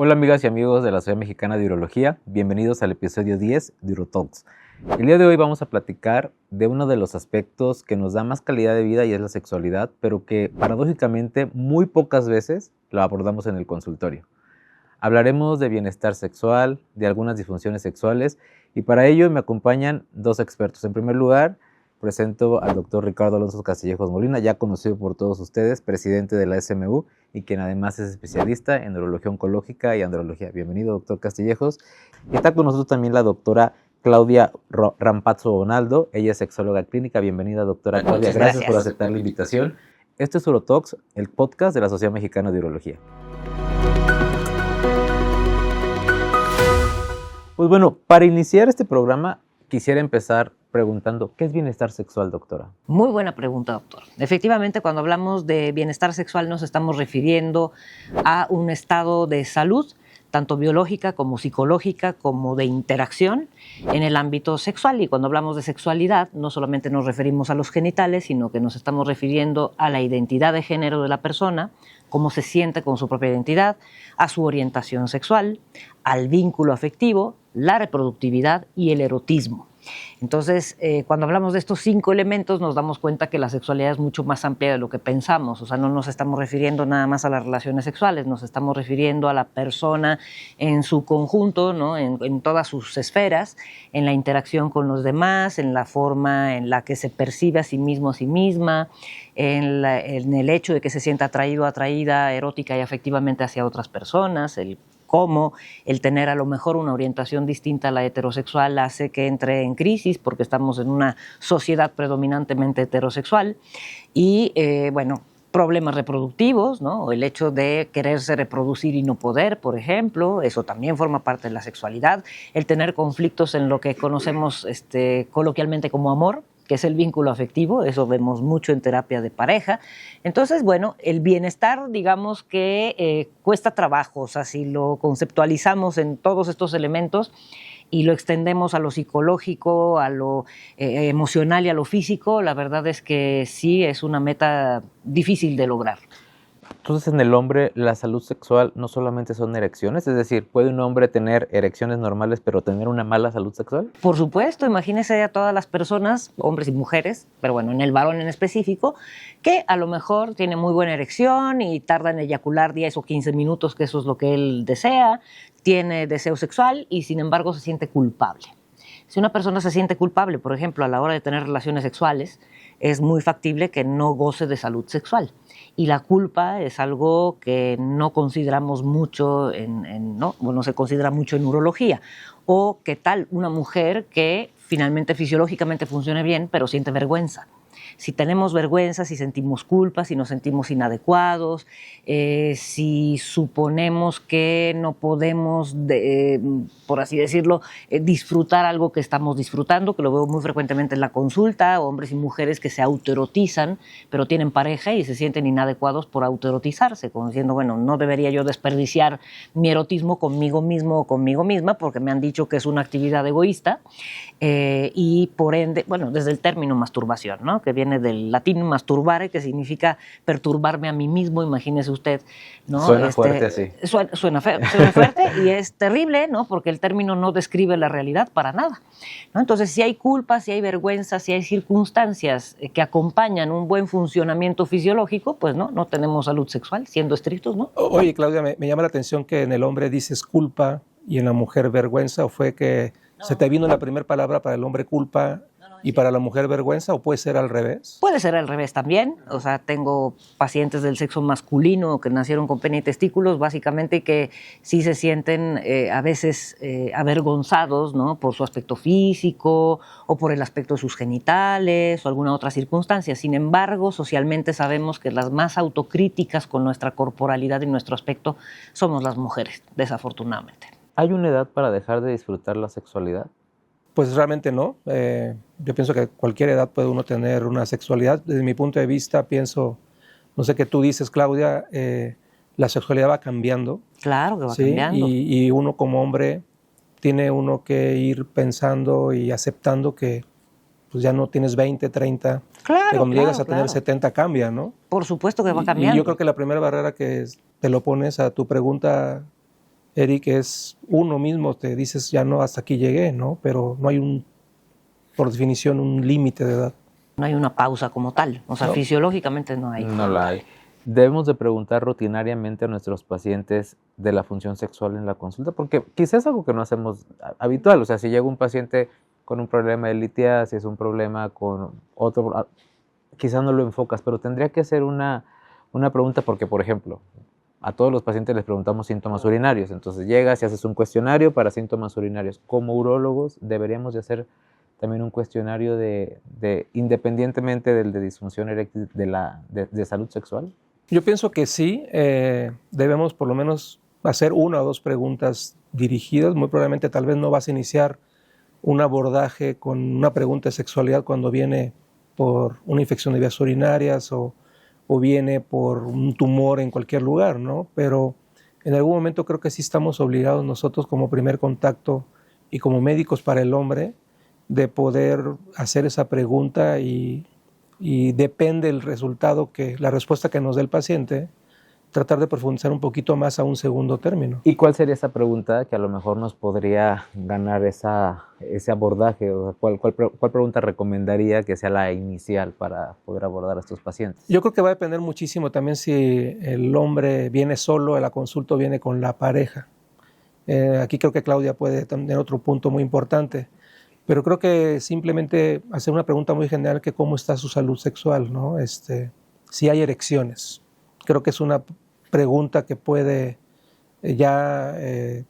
Hola amigas y amigos de la Sociedad Mexicana de Urología, bienvenidos al episodio 10 de UroTalks. El día de hoy vamos a platicar de uno de los aspectos que nos da más calidad de vida y es la sexualidad, pero que paradójicamente muy pocas veces lo abordamos en el consultorio. Hablaremos de bienestar sexual, de algunas disfunciones sexuales y para ello me acompañan dos expertos. En primer lugar, presento al doctor Ricardo Alonso Castillejos Molina, ya conocido por todos ustedes, presidente de la SMU y quien además es especialista en neurología oncológica y andrología. Bienvenido, doctor Castillejos. Y está con nosotros también la doctora Claudia Rampazzo Bonaldo, ella es sexóloga clínica. Bienvenida, doctora Claudia. Muchas gracias por aceptar la invitación. Este es UroTalks, el podcast de la Sociedad Mexicana de Urología. Pues bueno, para iniciar este programa quisiera empezar preguntando, ¿qué es bienestar sexual, doctora? Muy buena pregunta, doctor. Efectivamente, cuando hablamos de bienestar sexual nos estamos refiriendo a un estado de salud, tanto biológica como psicológica, como de interacción en el ámbito sexual. Y cuando hablamos de sexualidad, no solamente nos referimos a los genitales, sino que nos estamos refiriendo a la identidad de género de la persona, cómo se siente con su propia identidad, a su orientación sexual, al vínculo afectivo, la reproductividad y el erotismo. Entonces, cuando hablamos de estos 5 elementos, nos damos cuenta que la sexualidad es mucho más amplia de lo que pensamos. O sea, no nos estamos refiriendo nada más a las relaciones sexuales, nos estamos refiriendo a la persona en su conjunto, ¿no? en todas sus esferas, en la interacción con los demás, en la forma en la que se percibe a sí mismo, a sí misma, en el hecho de que se sienta atraído, atraída erótica y afectivamente hacia otras personas, cómo el tener a lo mejor una orientación distinta a la heterosexual hace que entre en crisis porque estamos en una sociedad predominantemente heterosexual y, problemas reproductivos, ¿no? O el hecho de quererse reproducir y no poder, por ejemplo, eso también forma parte de la sexualidad. El tener conflictos en lo que conocemos coloquialmente como amor, que es el vínculo afectivo, eso vemos mucho en terapia de pareja. Entonces, bueno, el bienestar, digamos que cuesta trabajo, o sea, si lo conceptualizamos en todos estos elementos y lo extendemos a lo psicológico, a lo emocional y a lo físico, la verdad es que sí es una meta difícil de lograr. Entonces, en el hombre, la salud sexual no solamente son erecciones, es decir, ¿puede un hombre tener erecciones normales pero tener una mala salud sexual? Por supuesto, imagínese a todas las personas, hombres y mujeres, pero bueno, en el varón en específico, que a lo mejor tiene muy buena erección y tarda en eyacular 10 o 15 minutos, que eso es lo que él desea, tiene deseo sexual y sin embargo se siente culpable. Si una persona se siente culpable, por ejemplo, a la hora de tener relaciones sexuales, es muy factible que no goce de salud sexual. Y la culpa es algo que no consideramos mucho no se considera mucho en urología. O qué tal una mujer que finalmente fisiológicamente funcione bien, pero siente vergüenza. Si tenemos vergüenza, si sentimos culpa, si nos sentimos inadecuados, si suponemos que no podemos, por así decirlo, disfrutar algo que estamos disfrutando, que lo veo muy frecuentemente en la consulta, hombres y mujeres que se autoerotizan, pero tienen pareja y se sienten inadecuados por autoerotizarse, como diciendo, bueno, no debería yo desperdiciar mi erotismo conmigo mismo o conmigo misma porque me han dicho que es una actividad egoísta y por ende, bueno, desde el término masturbación, ¿no? Que viene del latín masturbare, que significa perturbarme a mí mismo, imagínese usted, ¿no? Suena fuerte así. Suena fuerte y es terrible, ¿no? Porque el término no describe la realidad para nada, ¿no? Entonces, si hay culpa, si hay vergüenza, si hay circunstancias que acompañan un buen funcionamiento fisiológico, pues no tenemos salud sexual, siendo estrictos, ¿no? Oye, Claudia, me llama la atención que en el hombre dices culpa y en la mujer vergüenza, ¿o fue que se te vino la primera palabra para el hombre culpa y para la mujer vergüenza, o puede ser al revés? Puede ser al revés también. O sea, tengo pacientes del sexo masculino que nacieron con pene y testículos, básicamente, que sí se sienten a veces avergonzados, ¿no? Por su aspecto físico o por el aspecto de sus genitales o alguna otra circunstancia. Sin embargo, socialmente sabemos que las más autocríticas con nuestra corporalidad y nuestro aspecto somos las mujeres, desafortunadamente. ¿Hay una edad para dejar de disfrutar la sexualidad? Pues realmente no. Yo pienso que a cualquier edad puede uno tener una sexualidad. Desde mi punto de vista, pienso, no sé qué tú dices, Claudia, la sexualidad va cambiando. Claro que va cambiando. Y uno como hombre tiene uno que ir pensando y aceptando que pues ya no tienes 20, 30, que cuando llegas a tener 70 cambia, ¿no? Por supuesto que va cambiando. Y yo creo que la primera barrera que te lo pones a tu pregunta Eric, es uno mismo, te dices, ya no, hasta aquí llegué, ¿no? Pero no hay por definición, un límite de edad. No hay una pausa como tal, o sea, No. fisiológicamente no hay. No la hay. Debemos de preguntar rutinariamente a nuestros pacientes de la función sexual en la consulta, porque quizás es algo que no hacemos habitual. O sea, si llega un paciente con un problema de litiasis, un problema con otro, quizás no lo enfocas, pero tendría que ser una pregunta porque, por ejemplo, a todos los pacientes les preguntamos síntomas urinarios. Entonces llegas y haces un cuestionario para síntomas urinarios. Como urólogos deberíamos de hacer también un cuestionario independientemente del de disfunción eréctil de salud sexual. Yo pienso que sí, debemos por lo menos hacer una o dos preguntas dirigidas. Muy probablemente tal vez no vas a iniciar un abordaje con una pregunta de sexualidad cuando viene por una infección de vías urinarias o viene por un tumor en cualquier lugar, ¿no? Pero en algún momento creo que sí estamos obligados nosotros como primer contacto y como médicos para el hombre de poder hacer esa pregunta y depende el resultado, la respuesta que nos dé el paciente, tratar de profundizar un poquito más a un segundo término. ¿Y cuál sería esa pregunta que a lo mejor nos podría ganar ese abordaje? O sea, ¿cuál pregunta recomendaría que sea la inicial para poder abordar a estos pacientes? Yo creo que va a depender muchísimo también si el hombre viene solo, a la consulta viene con la pareja. Aquí creo que Claudia puede tener otro punto muy importante. Pero creo que simplemente hacer una pregunta muy general que cómo está su salud sexual, ¿no? Si hay erecciones. Creo que es una pregunta que puede ya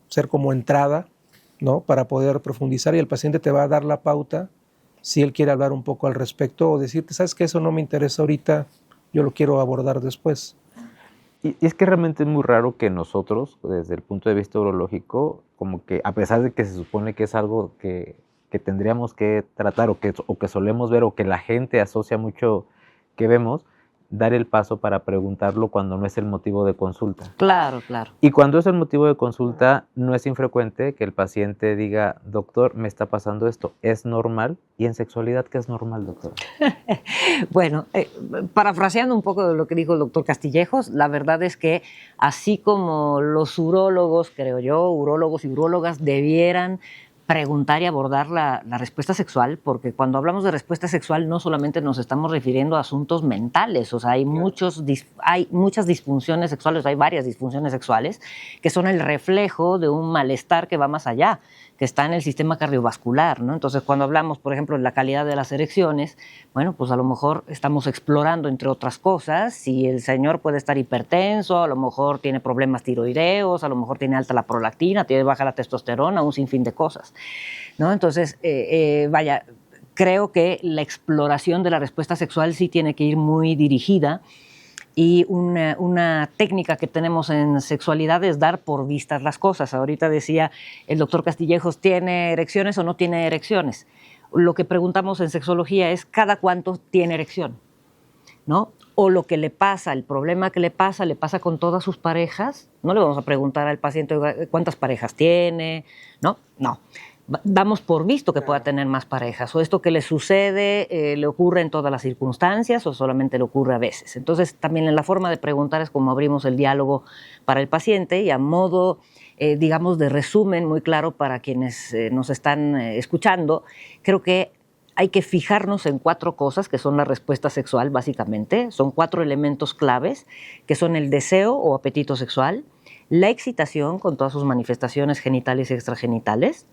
ser como entrada, ¿no? Para poder profundizar y el paciente te va a dar la pauta si él quiere hablar un poco al respecto o decirte, ¿sabes qué? Eso no me interesa ahorita, yo lo quiero abordar después. Y es que realmente es muy raro que nosotros, desde el punto de vista urológico, como que a pesar de que se supone que es algo que tendríamos que tratar o que solemos ver o que la gente asocia mucho que vemos, dar el paso para preguntarlo cuando no es el motivo de consulta. Claro, claro. Y cuando es el motivo de consulta, no es infrecuente que el paciente diga, doctor, me está pasando esto, ¿es normal? ¿Y en sexualidad qué es normal, doctor? Bueno, parafraseando un poco de lo que dijo el doctor Castillejos, la verdad es que así como los urólogos, creo yo, urólogos y urólogas debieran preguntar y abordar la respuesta sexual, porque cuando hablamos de respuesta sexual no solamente nos estamos refiriendo a asuntos mentales, o sea, hay muchas disfunciones sexuales, hay varias disfunciones sexuales que son el reflejo de un malestar que va más allá, que está en el sistema cardiovascular, ¿no? Entonces, cuando hablamos, por ejemplo, de la calidad de las erecciones, bueno, pues a lo mejor estamos explorando, entre otras cosas, si el señor puede estar hipertenso, a lo mejor tiene problemas tiroideos, a lo mejor tiene alta la prolactina, tiene baja la testosterona, un sinfín de cosas, ¿no? Entonces, vaya, creo que la exploración de la respuesta sexual sí tiene que ir muy dirigida. Y una técnica que tenemos en sexualidad es dar por vistas las cosas. Ahorita decía el doctor Castillejos, ¿tiene erecciones o no tiene erecciones? Lo que preguntamos en sexología es ¿cada cuánto tiene erección? ¿No? O lo que le pasa, el problema que le pasa con todas sus parejas. No le vamos a preguntar al paciente cuántas parejas tiene, ¿no? No. Damos por visto que pueda tener más parejas, o esto que le sucede le ocurre en todas las circunstancias o solamente le ocurre a veces. Entonces, también en la forma de preguntar es como abrimos el diálogo para el paciente y a modo, digamos, de resumen muy claro para quienes nos están escuchando, creo que hay que fijarnos en 4 cosas que son la respuesta sexual, básicamente. Son 4 elementos claves, que son el deseo o apetito sexual, la excitación con todas sus manifestaciones genitales y extragenitales,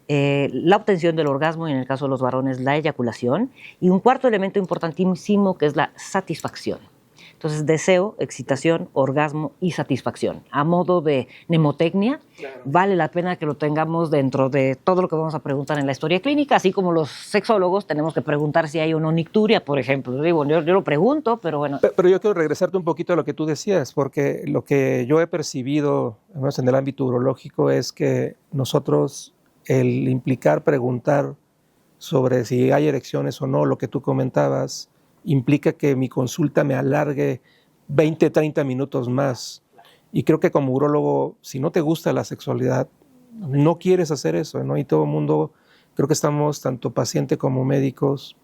la obtención del orgasmo y en el caso de los varones la eyaculación y un 4º elemento importantísimo que es la satisfacción. Entonces deseo, excitación, orgasmo y satisfacción. A modo de mnemotecnia, claro, vale la pena que lo tengamos dentro de todo lo que vamos a preguntar en la historia clínica, así como los sexólogos tenemos que preguntar si hay o no nicturia, por ejemplo. Digo, yo lo pregunto, pero bueno. Pero yo quiero regresarte un poquito a lo que tú decías, porque lo que yo he percibido en el ámbito urológico es que nosotros el implicar preguntar sobre si hay erecciones o no, lo que tú comentabas, implica que mi consulta me alargue 20, 30 minutos más. Y creo que como urólogo, si no te gusta la sexualidad, no quieres hacer eso, ¿no? Y todo el mundo, creo que estamos, tanto paciente como médicos,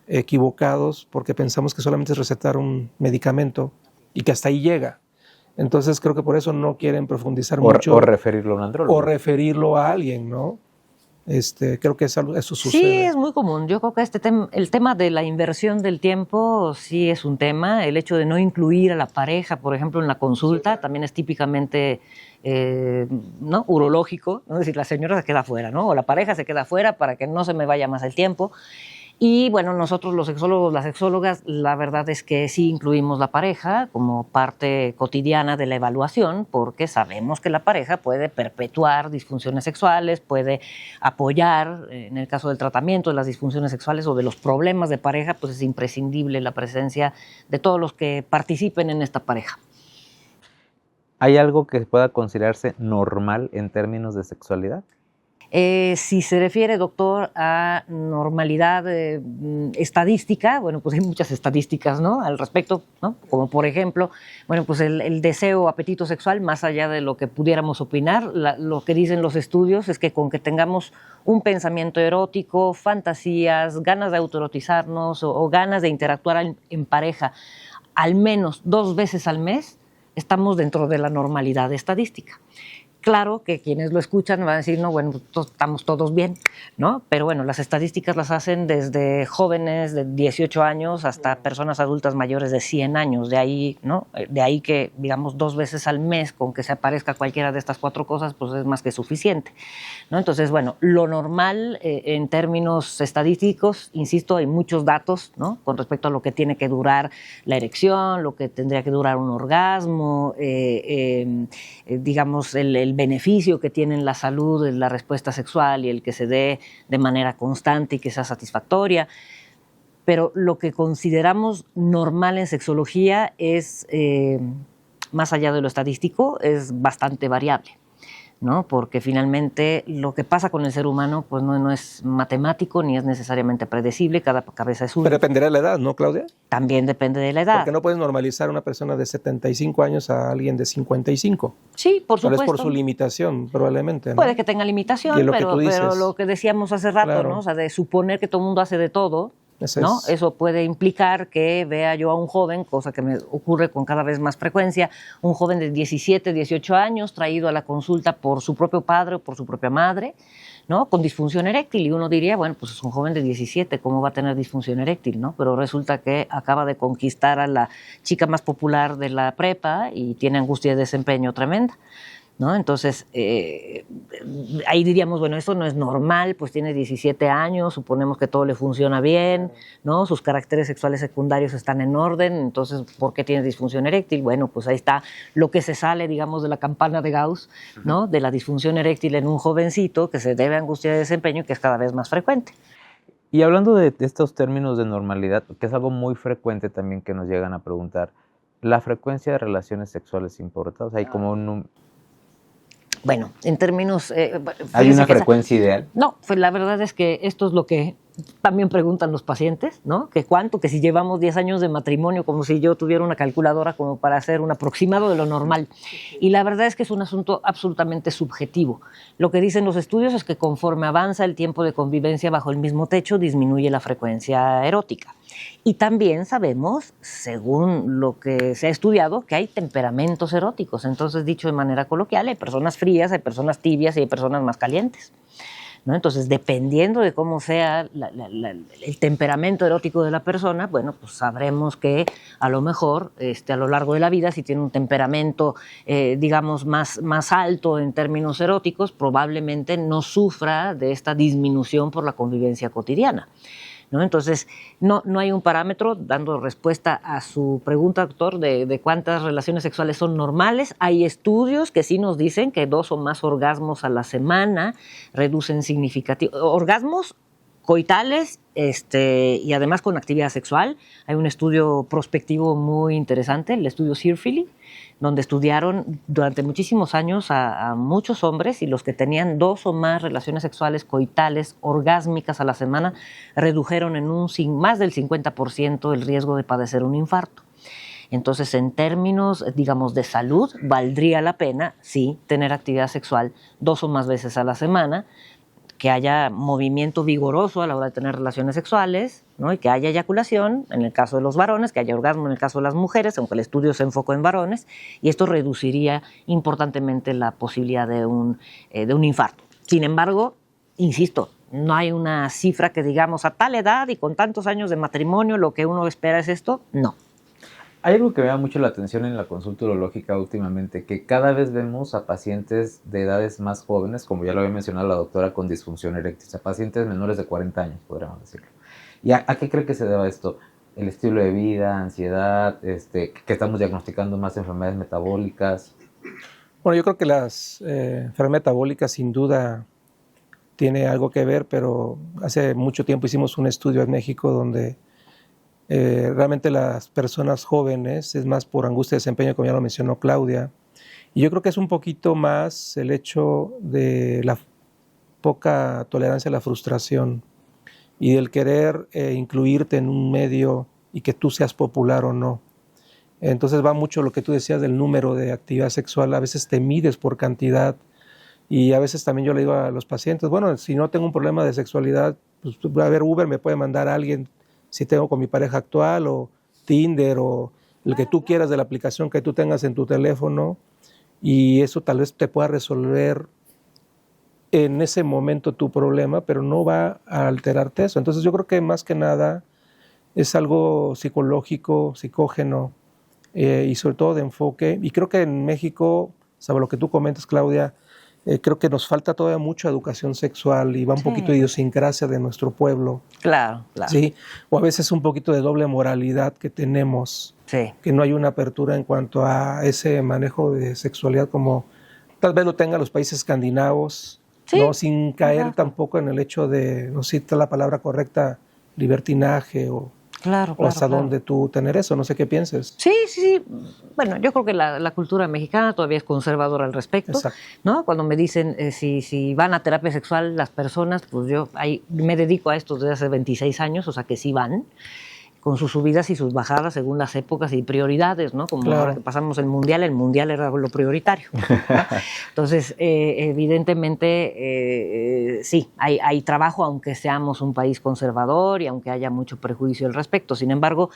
equivocados porque pensamos que solamente es recetar un medicamento y que hasta ahí llega. Entonces creo que por eso no quieren profundizar O, mucho. o referirlo a un andrólogo. O referirlo a alguien, ¿no? Creo que eso sucede. Sí, es muy común. Yo creo que el tema de la inversión del tiempo sí es un tema. El hecho de no incluir a la pareja, por ejemplo, en la consulta, también es típicamente ¿no? urológico, ¿no? Es decir, la señora se queda fuera, ¿no? O la pareja se queda fuera para que no se me vaya más el tiempo. Y bueno, nosotros los sexólogos, las sexólogas, la verdad es que sí incluimos la pareja como parte cotidiana de la evaluación, porque sabemos que la pareja puede perpetuar disfunciones sexuales, puede apoyar, en el caso del tratamiento de las disfunciones sexuales o de los problemas de pareja, pues es imprescindible la presencia de todos los que participen en esta pareja. ¿Hay algo que pueda considerarse normal en términos de sexualidad? Si se refiere, doctor, a normalidad estadística, bueno, pues hay muchas estadísticas, ¿no? Al respecto, ¿no? Como por ejemplo, bueno, pues el deseo, apetito sexual, más allá de lo que pudiéramos opinar, lo que dicen los estudios es que con que tengamos un pensamiento erótico, fantasías, ganas de autoerotizarnos o ganas de interactuar en pareja al menos 2 veces al mes, estamos dentro de la normalidad estadística. Claro que quienes lo escuchan van a decir, no, bueno, estamos todos bien, ¿no? Pero bueno, las estadísticas las hacen desde jóvenes de 18 años hasta personas adultas mayores de 100 años. De ahí, ¿no? De ahí que, digamos, 2 veces al mes, con que se aparezca cualquiera de estas 4 cosas, pues es más que suficiente, ¿no? Entonces, bueno, lo normal en términos estadísticos, insisto, hay muchos datos, ¿no? Con respecto a lo que tiene que durar la erección, lo que tendría que durar un orgasmo, digamos, el beneficio que tiene en la salud, en la respuesta sexual y el que se dé de manera constante y que sea satisfactoria. Pero lo que consideramos normal en sexología es, más allá de lo estadístico, es bastante variable, ¿no? Porque finalmente lo que pasa con el ser humano pues no es matemático ni es necesariamente predecible, cada cabeza es única. Pero dependerá de la edad, ¿no, Claudia? También depende de la edad. Porque no puedes normalizar a una persona de 75 años a alguien de 55. Sí, por supuesto. Pero es por su limitación, probablemente, ¿no? Puede que tenga limitación, pero lo que decíamos hace rato, claro, ¿no? O sea, de suponer que todo el mundo hace de todo, ¿no? Es. Eso puede implicar que vea yo a un joven, cosa que me ocurre con cada vez más frecuencia, un joven de 17, 18 años traído a la consulta por su propio padre o por su propia madre, ¿no? Con disfunción eréctil, y uno diría, bueno, pues es un joven de 17, ¿cómo va a tener disfunción eréctil, no? Pero resulta que acaba de conquistar a la chica más popular de la prepa y tiene angustia de desempeño tremenda, ¿no? Entonces, ahí diríamos, bueno, esto no es normal, pues tiene 17 años, suponemos que todo le funciona bien, ¿no? Sus caracteres sexuales secundarios están en orden, entonces, ¿por qué tiene disfunción eréctil? Bueno, pues ahí está lo que se sale, digamos, de la campana de Gauss, ¿no? De la disfunción eréctil en un jovencito que se debe a angustia de desempeño, que es cada vez más frecuente. Y hablando de estos términos de normalidad, que es algo muy frecuente también que nos llegan a preguntar, ¿la frecuencia de relaciones sexuales importa? O sea, hay como un... Bueno, en términos... ¿Hay una frecuencia ideal? No, pues la verdad es que esto es lo que también preguntan los pacientes, ¿no? Que cuánto, que si llevamos 10 años de matrimonio, como si yo tuviera una calculadora como para hacer un aproximado de lo normal. Y la verdad es que es un asunto absolutamente subjetivo. Lo que dicen los estudios es que conforme avanza el tiempo de convivencia bajo el mismo techo, disminuye la frecuencia erótica. Y también sabemos, según lo que se ha estudiado, que hay temperamentos eróticos. Entonces, dicho de manera coloquial, hay personas frías, hay personas tibias y hay personas más calientes, ¿no? Entonces, dependiendo de cómo sea el temperamento erótico de la persona, bueno, pues sabremos que a lo mejor a lo largo de la vida, si tiene un temperamento, digamos, más alto en términos eróticos, probablemente no sufra de esta disminución por la convivencia cotidiana, ¿no? Entonces, no hay un parámetro, dando respuesta a su pregunta, doctor, de cuántas relaciones sexuales son normales. Hay estudios que sí nos dicen que 2 o más orgasmos a la semana reducen significativamente orgasmos coitales y además con actividad sexual. Hay un estudio prospectivo muy interesante, el estudio Searfield, donde estudiaron durante muchísimos años a muchos hombres y los que tenían 2 o más relaciones sexuales coitales orgásmicas a la semana redujeron en más del 50% el riesgo de padecer un infarto. Entonces, en términos, digamos, de salud, valdría la pena, sí, tener actividad sexual 2 o más veces a la semana, que haya movimiento vigoroso a la hora de tener relaciones sexuales, ¿no? Y que haya eyaculación en el caso de los varones, que haya orgasmo en el caso de las mujeres, aunque el estudio se enfocó en varones, y esto reduciría importantemente la posibilidad de un infarto. Sin embargo, insisto, no hay una cifra que digamos a tal edad y con tantos años de matrimonio lo que uno espera es esto, no. Hay algo que me llama mucho la atención en la consulta urológica últimamente, que cada vez vemos a pacientes de edades más jóvenes, como ya lo había mencionado la doctora, con disfunción eréctil, o sea, pacientes menores de 40 años, podríamos decirlo. ¿Y a qué cree que se deba esto? ¿El estilo de vida, ansiedad, que estamos diagnosticando más enfermedades metabólicas? Bueno, yo creo que las enfermedades metabólicas sin duda tiene algo que ver, pero hace mucho tiempo hicimos un estudio en México donde realmente las personas jóvenes es más por angustia de desempeño, como ya lo mencionó Claudia, y yo creo que es un poquito más el hecho de la poca tolerancia a la frustración y del querer incluirte en un medio y que tú seas popular o no. Entonces va mucho lo que tú decías del número de actividad sexual, a veces te mides por cantidad y a veces también yo le digo a los pacientes, bueno, si no tengo un problema de sexualidad, pues a ver, Uber me puede mandar a alguien si tengo con mi pareja actual o Tinder o el que tú quieras de la aplicación que tú tengas en tu teléfono y eso tal vez te pueda resolver en ese momento tu problema, pero no va a alterarte eso. Entonces yo creo que más que nada es algo psicológico, psicógeno y sobre todo de enfoque. Y creo que en México, sobre lo que tú comentas, Claudia, creo que nos falta todavía mucha educación sexual y va un poquito de idiosincrasia de nuestro pueblo. Claro, claro. Sí, o a veces un poquito de doble moralidad que tenemos, que no hay una apertura en cuanto a ese manejo de sexualidad como tal vez lo tengan los países escandinavos, ¿no? Sin caer tampoco en el hecho de, no sé si está la palabra correcta, libertinaje o hasta dónde tú tener eso, no sé qué pienses. Sí. Bueno, yo creo que la cultura mexicana todavía es conservadora al respecto. Exacto. ¿No? Cuando me dicen si van a terapia sexual las personas, pues yo me dedico a esto desde hace 26 años, o sea que sí van, con sus subidas y sus bajadas según las épocas y prioridades, ¿no? Como ahora que pasamos el mundial era lo prioritario, ¿no? Entonces, evidentemente, sí, hay trabajo, aunque seamos un país conservador y aunque haya mucho prejuicio al respecto. Sin embargo,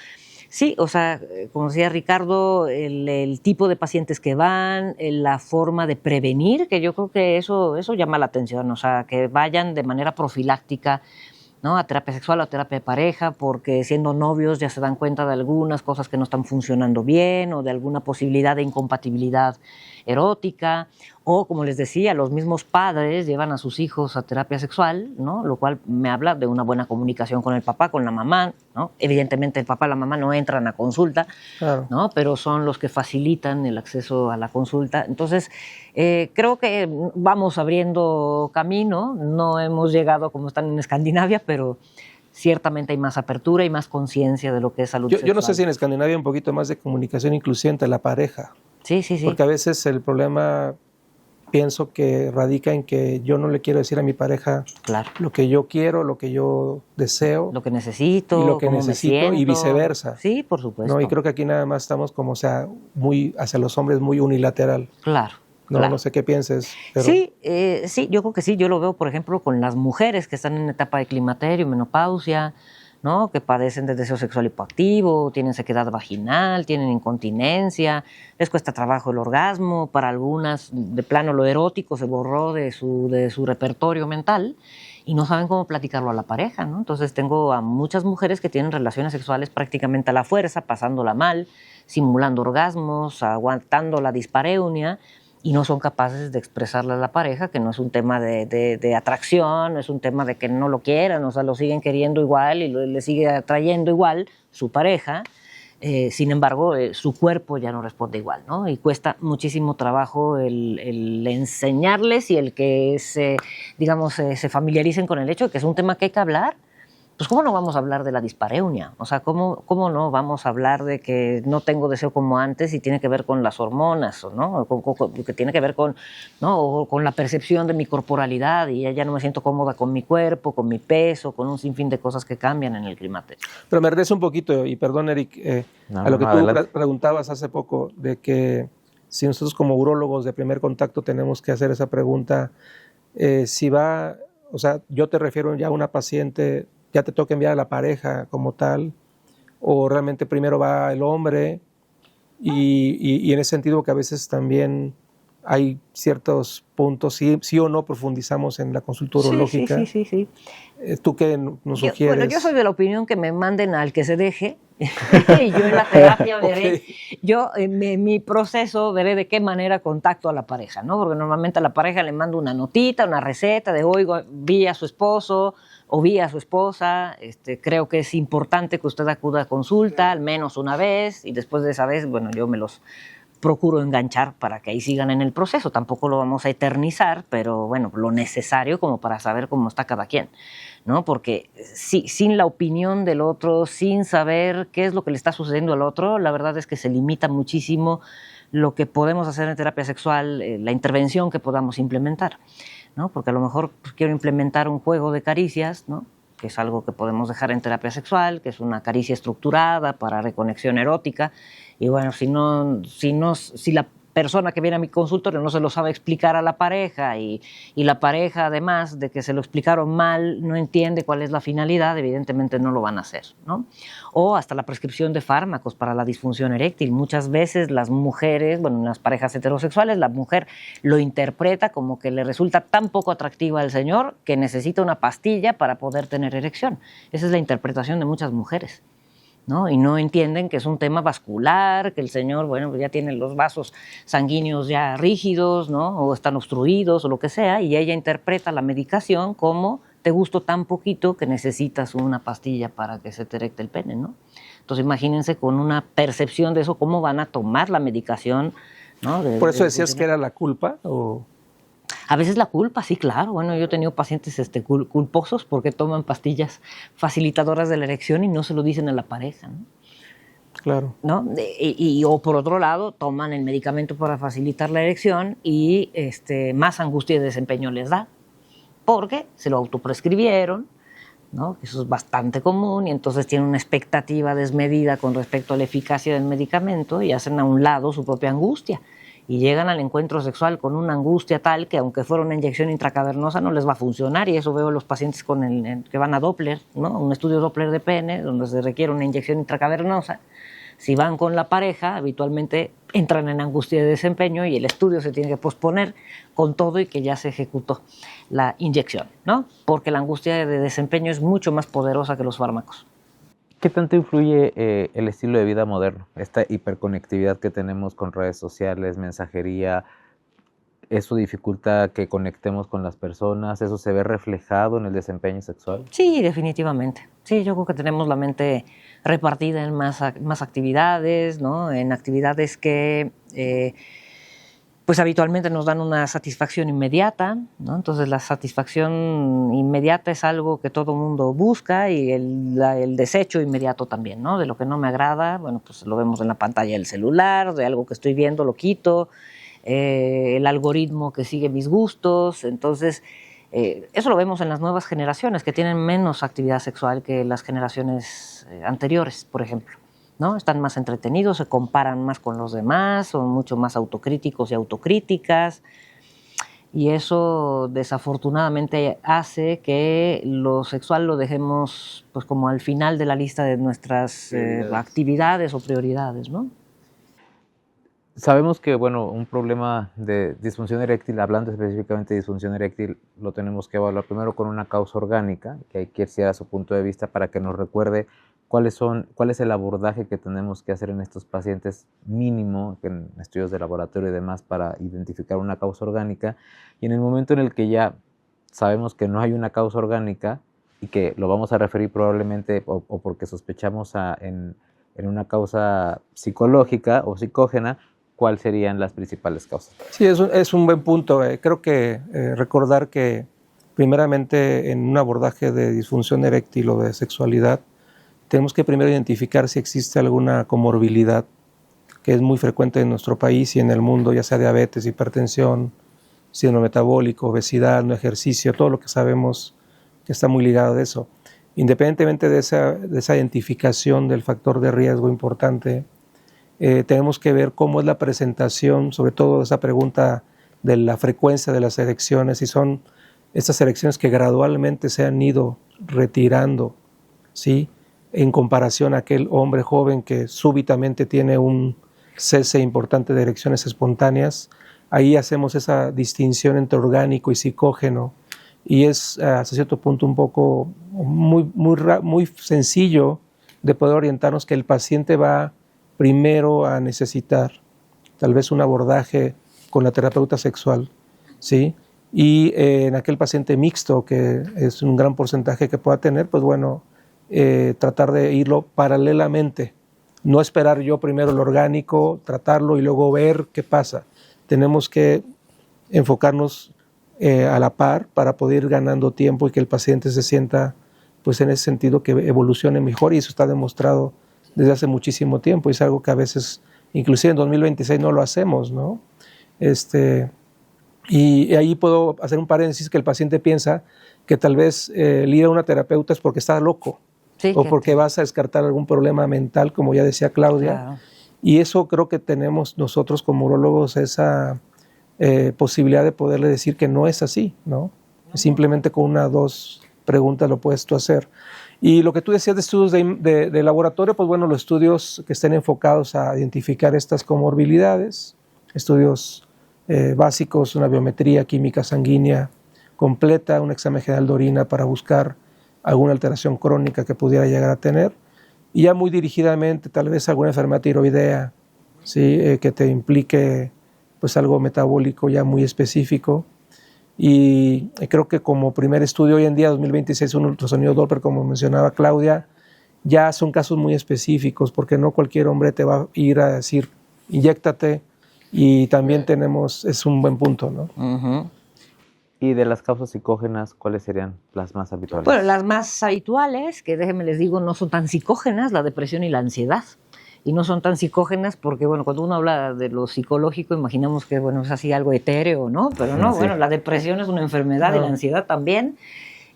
sí, o sea, como decía Ricardo, el tipo de pacientes que van, la forma de prevenir, que yo creo que eso llama la atención, o sea, que vayan de manera profiláctica, ¿no? A terapia sexual o a terapia de pareja, porque siendo novios ya se dan cuenta de algunas cosas que no están funcionando bien o de alguna posibilidad de incompatibilidad erótica, o como les decía, los mismos padres llevan a sus hijos a terapia sexual, ¿no? Lo cual me habla de una buena comunicación con el papá, con la mamá, ¿no? Evidentemente el papá y la mamá no entran a consulta, ¿no? Pero son los que facilitan el acceso a la consulta. Entonces, creo que vamos abriendo camino, no hemos llegado como están en Escandinavia, pero ciertamente hay más apertura y más conciencia de lo que es salud sexual. Yo no sé si en Escandinavia hay un poquito más de comunicación inclusive entre la pareja. Sí. Porque a veces el problema, pienso que radica en que yo no le quiero decir a mi pareja lo que yo quiero, lo que yo deseo. Lo que necesito, y lo que cómo necesito me siento. Y viceversa. Sí, por supuesto. ¿No? Y creo que aquí nada más estamos como, o sea, muy hacia los hombres muy unilateral. Claro. No sé qué pienses. Pero... Sí, yo creo que sí. Yo lo veo, por ejemplo, con las mujeres que están en etapa de climaterio, menopausia, ¿no? Que padecen de deseo sexual hipoactivo, tienen sequedad vaginal, tienen incontinencia, les cuesta trabajo el orgasmo, para algunas de plano lo erótico se borró de su repertorio mental y no saben cómo platicarlo a la pareja, ¿no? Entonces tengo a muchas mujeres que tienen relaciones sexuales prácticamente a la fuerza, pasándola mal, simulando orgasmos, aguantando la dispareunia, y no son capaces de expresarle a la pareja que no es un tema de atracción, no es un tema de que no lo quieran, o sea, lo siguen queriendo igual y le sigue atrayendo igual su pareja. Sin embargo, su cuerpo ya no responde igual, ¿no? Y cuesta muchísimo trabajo el enseñarles y el que se familiaricen con el hecho de que es un tema que hay que hablar. Pues ¿cómo no vamos a hablar de la dispareunia? O sea, ¿cómo no vamos a hablar de que no tengo deseo como antes y tiene que ver con las hormonas, ¿no? Que tiene que ver con, ¿no? O con la percepción de mi corporalidad y ya no me siento cómoda con mi cuerpo, con mi peso, con un sinfín de cosas que cambian en el climaterio. Pero me regreso un poquito, y perdón, Eric, a lo que tú preguntabas hace poco, de que si nosotros como urólogos de primer contacto tenemos que hacer esa pregunta, si va o sea, yo te refiero ya a una paciente, ya te toca enviar a la pareja como tal, o realmente primero va el hombre, y en ese sentido que a veces también hay ciertos puntos, sí o no profundizamos en la consulta urológica. Sí. ¿Tú qué nos sugieres? Bueno, yo soy de la opinión que me manden al que se deje y yo en la terapia veré, yo en mi proceso veré de qué manera contacto a la pareja, ¿no? Porque normalmente a la pareja le mando una notita, una receta de oigo, vi a su esposo o vi a su esposa, creo que es importante que usted acuda a consulta al menos una vez y después de esa vez, bueno, yo me los procuro enganchar para que ahí sigan en el proceso. Tampoco lo vamos a eternizar, pero bueno, lo necesario como para saber cómo está cada quien, ¿no? Porque sin la opinión del otro, sin saber qué es lo que le está sucediendo al otro, la verdad es que se limita muchísimo lo que podemos hacer en terapia sexual, la intervención que podamos implementar, ¿no? Porque a lo mejor pues, quiero implementar un juego de caricias, ¿no? Que es algo que podemos dejar en terapia sexual, que es una caricia estructurada para reconexión erótica. Y bueno, si la persona que viene a mi consultorio no se lo sabe explicar a la pareja y la pareja, además de que se lo explicaron mal, no entiende cuál es la finalidad, evidentemente no lo van a hacer, ¿no? O hasta la prescripción de fármacos para la disfunción eréctil. Muchas veces las mujeres, bueno, en las parejas heterosexuales, la mujer lo interpreta como que le resulta tan poco atractiva al señor que necesita una pastilla para poder tener erección. Esa es la interpretación de muchas mujeres, ¿no? Y no entienden que es un tema vascular, que el señor, bueno, pues ya tiene los vasos sanguíneos ya rígidos, ¿no? O están obstruidos o lo que sea, y ella interpreta la medicación como te gustó tan poquito que necesitas una pastilla para que se te erecte el pene, ¿no? Entonces imagínense con una percepción de eso, cómo van a tomar la medicación, ¿no? Por eso decías que era la culpa, ¿o...? A veces la culpa, sí, claro. Bueno, yo he tenido pacientes culposos porque toman pastillas facilitadoras de la erección y no se lo dicen a la pareja, ¿no? Claro. ¿No? O por otro lado, toman el medicamento para facilitar la erección y más angustia de desempeño les da, porque se lo autoprescribieron, ¿no? Eso es bastante común y entonces tienen una expectativa desmedida con respecto a la eficacia del medicamento y hacen a un lado su propia angustia. Y llegan al encuentro sexual con una angustia tal que aunque fuera una inyección intracavernosa no les va a funcionar, y eso veo en los pacientes que van a Doppler, ¿no? Un estudio Doppler de pene donde se requiere una inyección intracavernosa. Si van con la pareja, habitualmente entran en angustia de desempeño y el estudio se tiene que posponer con todo y que ya se ejecutó la inyección, ¿no? Porque la angustia de desempeño es mucho más poderosa que los fármacos. ¿Qué tanto influye el estilo de vida moderno? Esta hiperconectividad que tenemos con redes sociales, mensajería, ¿eso dificulta que conectemos con las personas? ¿Eso se ve reflejado en el desempeño sexual? Sí, definitivamente. Sí, yo creo que tenemos la mente repartida en más actividades, ¿no? En actividades que pues habitualmente nos dan una satisfacción inmediata, ¿no? Entonces la satisfacción inmediata es algo que todo mundo busca y el desecho inmediato también, ¿no? De lo que no me agrada, bueno, pues lo vemos en la pantalla del celular, de algo que estoy viendo lo quito, el algoritmo que sigue mis gustos, entonces eso lo vemos en las nuevas generaciones que tienen menos actividad sexual que las generaciones anteriores, por ejemplo, ¿no? Están más entretenidos, se comparan más con los demás, son mucho más autocríticos y autocríticas, y eso desafortunadamente hace que lo sexual lo dejemos pues como al final de la lista de nuestras actividades o prioridades, ¿no? Sabemos que, bueno, un problema de disfunción eréctil, hablando específicamente de disfunción eréctil, lo tenemos que evaluar primero con una causa orgánica, que hay que ir a su punto de vista para que nos recuerde cuál es el abordaje que tenemos que hacer en estos pacientes mínimo, en estudios de laboratorio y demás, para identificar una causa orgánica. Y en el momento en el que ya sabemos que no hay una causa orgánica y que lo vamos a referir probablemente o porque sospechamos en una causa psicológica o psicógena, ¿cuáles serían las principales causas? Sí, es un buen punto. Creo que recordar que primeramente en un abordaje de disfunción eréctil o de sexualidad tenemos que primero identificar si existe alguna comorbilidad que es muy frecuente en nuestro país y en el mundo, ya sea diabetes, hipertensión, síndrome metabólico, obesidad, no ejercicio, todo lo que sabemos que está muy ligado a eso. Independientemente de esa identificación del factor de riesgo importante, tenemos que ver cómo es la presentación, sobre todo esa pregunta de la frecuencia de las erecciones, si son estas erecciones que gradualmente se han ido retirando, ¿sí? En comparación a aquel hombre joven que súbitamente tiene un cese importante de erecciones espontáneas, ahí hacemos esa distinción entre orgánico y psicógeno, y es hasta cierto punto un poco muy sencillo de poder orientarnos que el paciente va primero a necesitar tal vez un abordaje con la terapeuta sexual, ¿sí? Y en aquel paciente mixto, que es un gran porcentaje que pueda tener, pues bueno, tratar de irlo paralelamente. No esperar yo primero el orgánico, tratarlo y luego ver qué pasa. Tenemos que enfocarnos a la par para poder ir ganando tiempo y que el paciente se sienta, pues en ese sentido, que evolucione mejor, y eso está demostrado desde hace muchísimo tiempo, y es algo que a veces, inclusive en 2026, no lo hacemos, ¿no? Y ahí puedo hacer un paréntesis, que el paciente piensa que tal vez el ir a una terapeuta es porque está loco, Sí, o porque vas a descartar algún problema mental, como ya decía Claudia. Claro. Y eso creo que tenemos nosotros como urólogos esa posibilidad de poderle decir que no es así, ¿no? Simplemente con una o dos preguntas lo puedes tú hacer. Y lo que tú decías de estudios de laboratorio, pues bueno, los estudios que estén enfocados a identificar estas comorbilidades, estudios básicos, una biometría química sanguínea completa, un examen general de orina para buscar alguna alteración crónica que pudiera llegar a tener, y ya muy dirigidamente tal vez alguna enfermedad tiroidea, ¿sí? Que te implique pues algo metabólico ya muy específico. Y creo que como primer estudio hoy en día, 2026, un ultrasonido Doppler, como mencionaba Claudia, ya son casos muy específicos, porque no cualquier hombre te va a ir a decir, inyéctate, y también es un buen punto, ¿no? Uh-huh. ¿Y de las causas psicógenas, cuáles serían las más habituales? Bueno, las más habituales, que déjenme les digo, no son tan psicógenas, la depresión y la ansiedad. Y no son tan psicógenas porque, bueno, cuando uno habla de lo psicológico, imaginamos que, bueno, es así algo etéreo, ¿no? Pero no, Sí. bueno, la depresión es una enfermedad y la ansiedad también.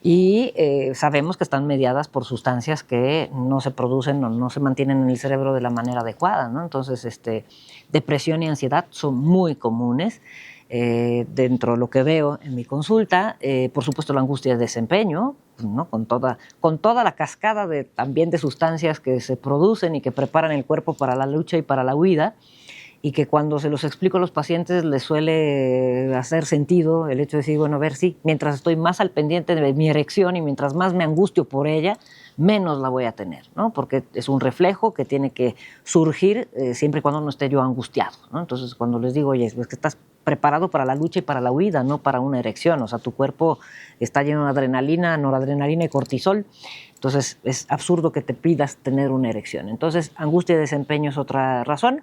Y sabemos que están mediadas por sustancias que no se producen o no se mantienen en el cerebro de la manera adecuada, ¿no? Entonces, depresión y ansiedad son muy comunes. Dentro de lo que veo en mi consulta, por supuesto la angustia de desempeño, ¿no? Con toda la cascada también de sustancias que se producen y que preparan el cuerpo para la lucha y para la huida, y que cuando se los explico a los pacientes les suele hacer sentido el hecho de decir, bueno, a ver, sí, mientras estoy más al pendiente de mi erección y mientras más me angustio por ella, menos la voy a tener, ¿no? Porque es un reflejo que tiene que surgir siempre y cuando no esté yo angustiado, ¿no? Entonces, cuando les digo, oye, es que estás preparado para la lucha y para la huida, no para una erección, o sea, tu cuerpo está lleno de adrenalina, noradrenalina y cortisol, entonces es absurdo que te pidas tener una erección. Entonces, angustia y desempeño es otra razón.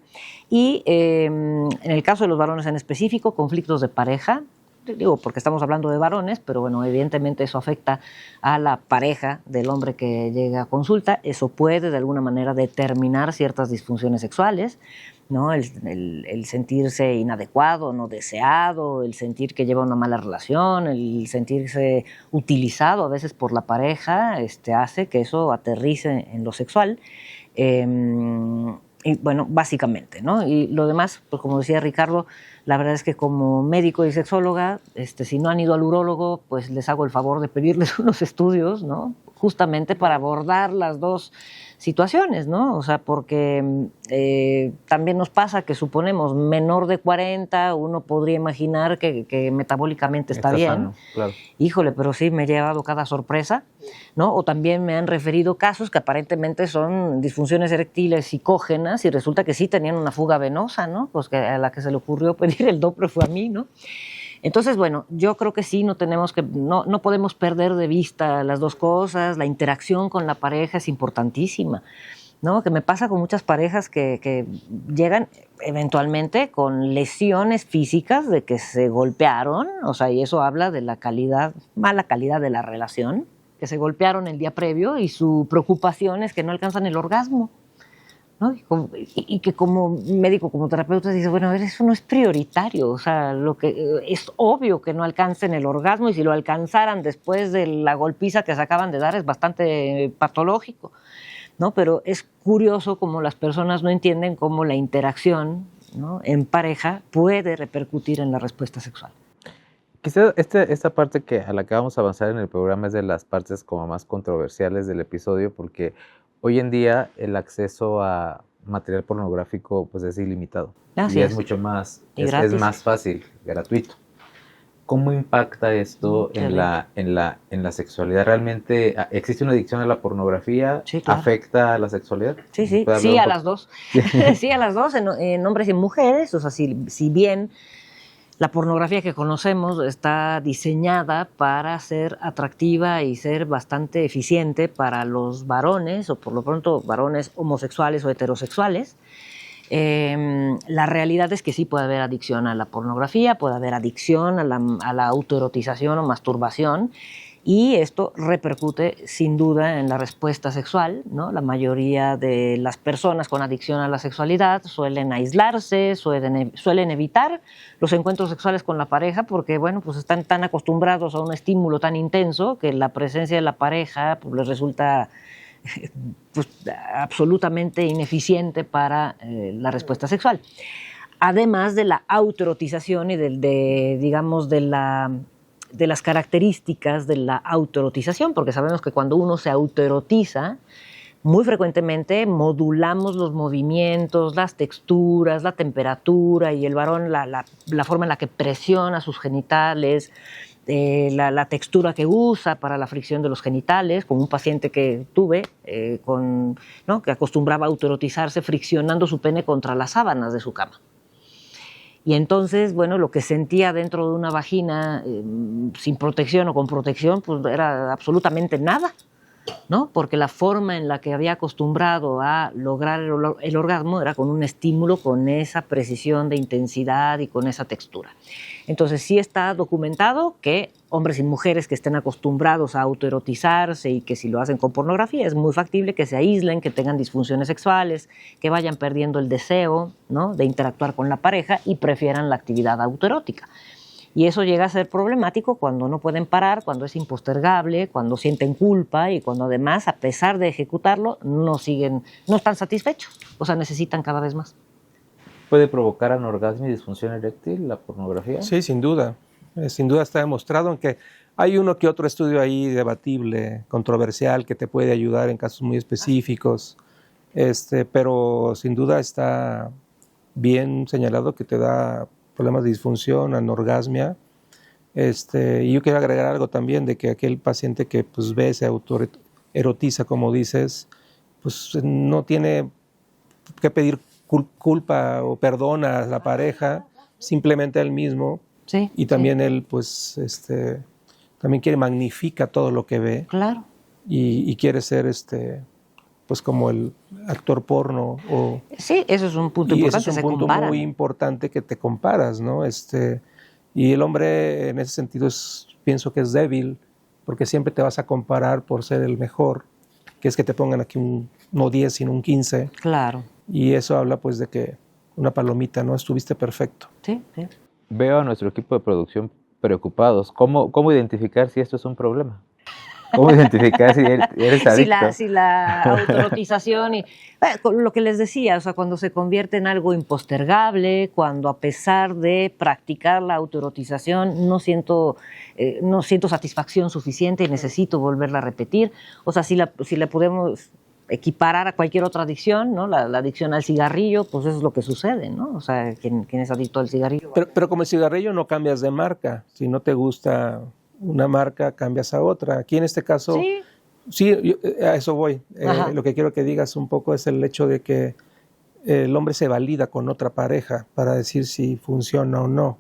Y en el caso de los varones en específico, conflictos de pareja, digo, porque estamos hablando de varones, pero bueno, evidentemente eso afecta a la pareja del hombre que llega a consulta. Eso puede de alguna manera determinar ciertas disfunciones sexuales, ¿no? El sentirse inadecuado, no deseado, el sentir que lleva una mala relación, el sentirse utilizado a veces por la pareja, hace que eso aterrice en lo sexual. Y bueno, básicamente, ¿no? Y lo demás, pues como decía Ricardo, la verdad es que como médico y sexóloga, si no han ido al urólogo, pues les hago el favor de pedirles unos estudios, ¿no? Justamente para abordar las dos situaciones, ¿no? O sea, porque también nos pasa que suponemos menor de 40, uno podría imaginar que metabólicamente está bien. Sano, claro. Híjole, pero sí me he llevado cada sorpresa, ¿no? O también me han referido casos que aparentemente son disfunciones eréctiles psicógenas y resulta que sí tenían una fuga venosa, ¿no? Pues que a la que se le ocurrió pedir el Doppler fue a mí, ¿no? Entonces, bueno, yo creo que sí, no podemos perder de vista las dos cosas. La interacción con la pareja es importantísima, ¿no? Que me pasa con muchas parejas que llegan eventualmente con lesiones físicas de que se golpearon, o sea, y eso habla de la mala calidad de la relación, que se golpearon el día previo y su preocupación es que no alcanzan el orgasmo, ¿no? Y que como médico, como terapeuta, dice, bueno, a ver, eso no es prioritario, o sea, es obvio que no alcancen el orgasmo, y si lo alcanzaran después de la golpiza que se acaban de dar es bastante patológico, ¿no? Pero es curioso cómo las personas no entienden cómo la interacción, ¿no?, en pareja puede repercutir en la respuesta sexual. Quizás esta parte a la que vamos a avanzar en el programa es de las partes como más controversiales del episodio, porque hoy en día el acceso a material pornográfico pues es ilimitado. Así Y es es. mucho más, Y es gratis. más fácil, gratuito. ¿Cómo impacta esto en la sexualidad? ¿Realmente existe una adicción a la pornografía? Sí, claro. ¿Afecta a la sexualidad? Sí, sí, ¿Puede hablar sí un a poco? las dos. Sí, a las dos, en hombres y en mujeres. O sea, si bien la pornografía que conocemos está diseñada para ser atractiva y ser bastante eficiente para los varones, o por lo pronto varones homosexuales o heterosexuales, la realidad es que sí puede haber adicción a la pornografía, puede haber adicción a la autoerotización o masturbación, y esto repercute sin duda en la respuesta sexual, ¿no? La mayoría de las personas con adicción a la sexualidad suelen aislarse, suelen evitar los encuentros sexuales con la pareja porque, bueno, pues están tan acostumbrados a un estímulo tan intenso que la presencia de la pareja pues, les resulta pues, absolutamente ineficiente para la respuesta sexual. Además de la autoerotización y digamos, de las características de la autoerotización, porque sabemos que cuando uno se autoerotiza, muy frecuentemente modulamos los movimientos, las texturas, la temperatura, y el varón la forma en la que presiona sus genitales, la textura que usa para la fricción de los genitales, con un paciente que tuve, ¿no? que acostumbraba a autoerotizarse friccionando su pene contra las sábanas de su cama. Y entonces, bueno, lo que sentía dentro de una vagina sin protección o con protección, pues era absolutamente nada, ¿no? Porque la forma en la que había acostumbrado a lograr el orgasmo era con un estímulo, con esa precisión de intensidad y con esa textura. Entonces sí está documentado que hombres y mujeres que estén acostumbrados a autoerotizarse y que si lo hacen con pornografía es muy factible que se aíslen, que tengan disfunciones sexuales, que vayan perdiendo el deseo, ¿no? de interactuar con la pareja y prefieran la actividad autoerótica. Y eso llega a ser problemático cuando no pueden parar, cuando es impostergable, cuando sienten culpa y cuando además, a pesar de ejecutarlo, no están satisfechos, o sea, necesitan cada vez más. ¿Puede provocar anorgasmo y disfunción eréctil la pornografía? Sí, sin duda. Sin duda está demostrado, aunque hay uno que otro estudio ahí debatible, controversial, que te puede ayudar en casos muy específicos, pero sin duda está bien señalado que te da problemas de disfunción, anorgasmia. Y yo quiero agregar algo también de que aquel paciente que pues, ve, se autoerotiza, como dices, pues no tiene que pedir culpa o perdón a la pareja, simplemente a él mismo. Sí, y también sí. él, pues, también magnifica todo lo que ve. Claro. Y quiere ser, pues, como el actor porno. Sí, eso es un punto importante. Ese es un punto muy importante que te comparas, ¿no? Y el hombre, en ese sentido, pienso que es débil, porque siempre te vas a comparar por ser el mejor, que es que te pongan aquí no 10, sino un 15. Claro. Y eso habla, pues, de que una palomita, ¿no? Estuviste perfecto. Sí, sí. Veo a nuestro equipo de producción preocupados. ¿Cómo identificar si esto es un problema? ¿Cómo identificar si eres adicto? Si la autoerotización y lo que les decía, o sea, cuando se convierte en algo impostergable, cuando a pesar de practicar la autoerotización no siento satisfacción suficiente y necesito volverla a repetir. O sea, si la podemos equiparar a cualquier otra adicción, ¿no? La adicción al cigarrillo, pues eso es lo que sucede, ¿no? O sea, quien es adicto al cigarrillo. Pero como el cigarrillo no cambias de marca. Si no te gusta una marca, cambias a otra. Aquí en este caso, sí a eso voy. Lo que quiero que digas un poco es el hecho de que el hombre se valida con otra pareja para decir si funciona o no.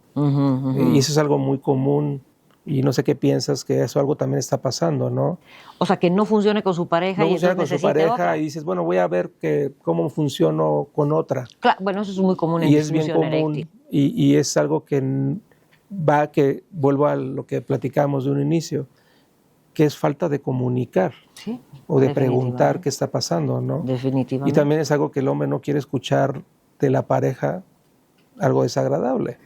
Y eso es algo muy común. Y no sé qué piensas, que eso algo también está pasando, ¿no? O sea, que no funcione con su pareja y funciona con su pareja otra. Y dices, bueno, voy a ver cómo funciono con otra. Claro, bueno, eso es muy común en disfunción eréctil. Y es algo que vuelvo a lo que platicamos de un inicio, que es falta de comunicar, sí, o de preguntar qué está pasando, ¿no? Definitivamente. Y también es algo que el hombre no quiere escuchar de la pareja, algo desagradable.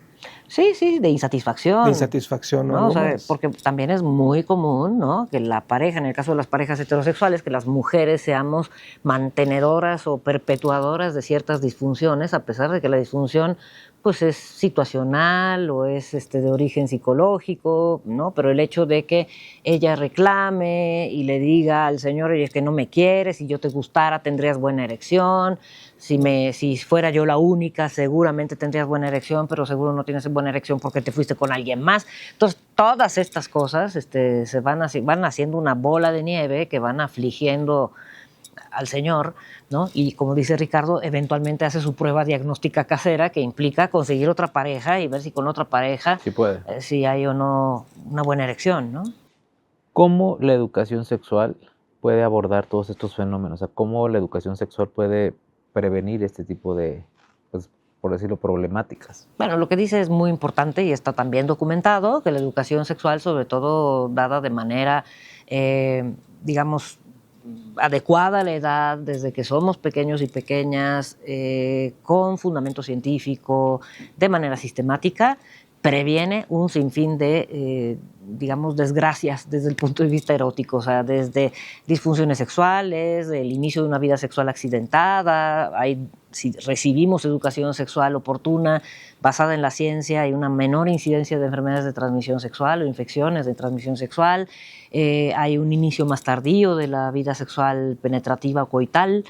Sí, sí, de insatisfacción. De insatisfacción, ¿no? ¿No? O sea, porque también es muy común, ¿no?, que la pareja, en el caso de las parejas heterosexuales, que las mujeres seamos mantenedoras o perpetuadoras de ciertas disfunciones, a pesar de que la disfunción pues es situacional o es de origen psicológico, ¿no? Pero el hecho de que ella reclame y le diga al señor, oye, es que no me quieres, si yo te gustara tendrías buena erección, si fuera yo la única seguramente tendrías buena erección, pero seguro no tienes buena erección porque te fuiste con alguien más. Entonces todas estas cosas se van haciendo una bola de nieve que van afligiendo al señor, ¿no? Y como dice Ricardo, eventualmente hace su prueba diagnóstica casera, que implica conseguir otra pareja y ver si con otra pareja Sí puede. si hay o no una buena erección, ¿no? ¿Cómo la educación sexual puede abordar todos estos fenómenos? O sea, ¿cómo la educación sexual puede prevenir este tipo de, pues, por decirlo, problemáticas? Bueno, lo que dice es muy importante y está también documentado, que la educación sexual, sobre todo dada de manera, digamos, adecuada a la edad, desde que somos pequeños y pequeñas, con fundamento científico, de manera sistemática, previene un sinfín de, digamos, desgracias desde el punto de vista erótico, o sea, desde disfunciones sexuales, el inicio de una vida sexual accidentada, si recibimos educación sexual oportuna, basada en la ciencia, hay una menor incidencia de enfermedades de transmisión sexual o infecciones de transmisión sexual, hay un inicio más tardío de la vida sexual penetrativa o coital,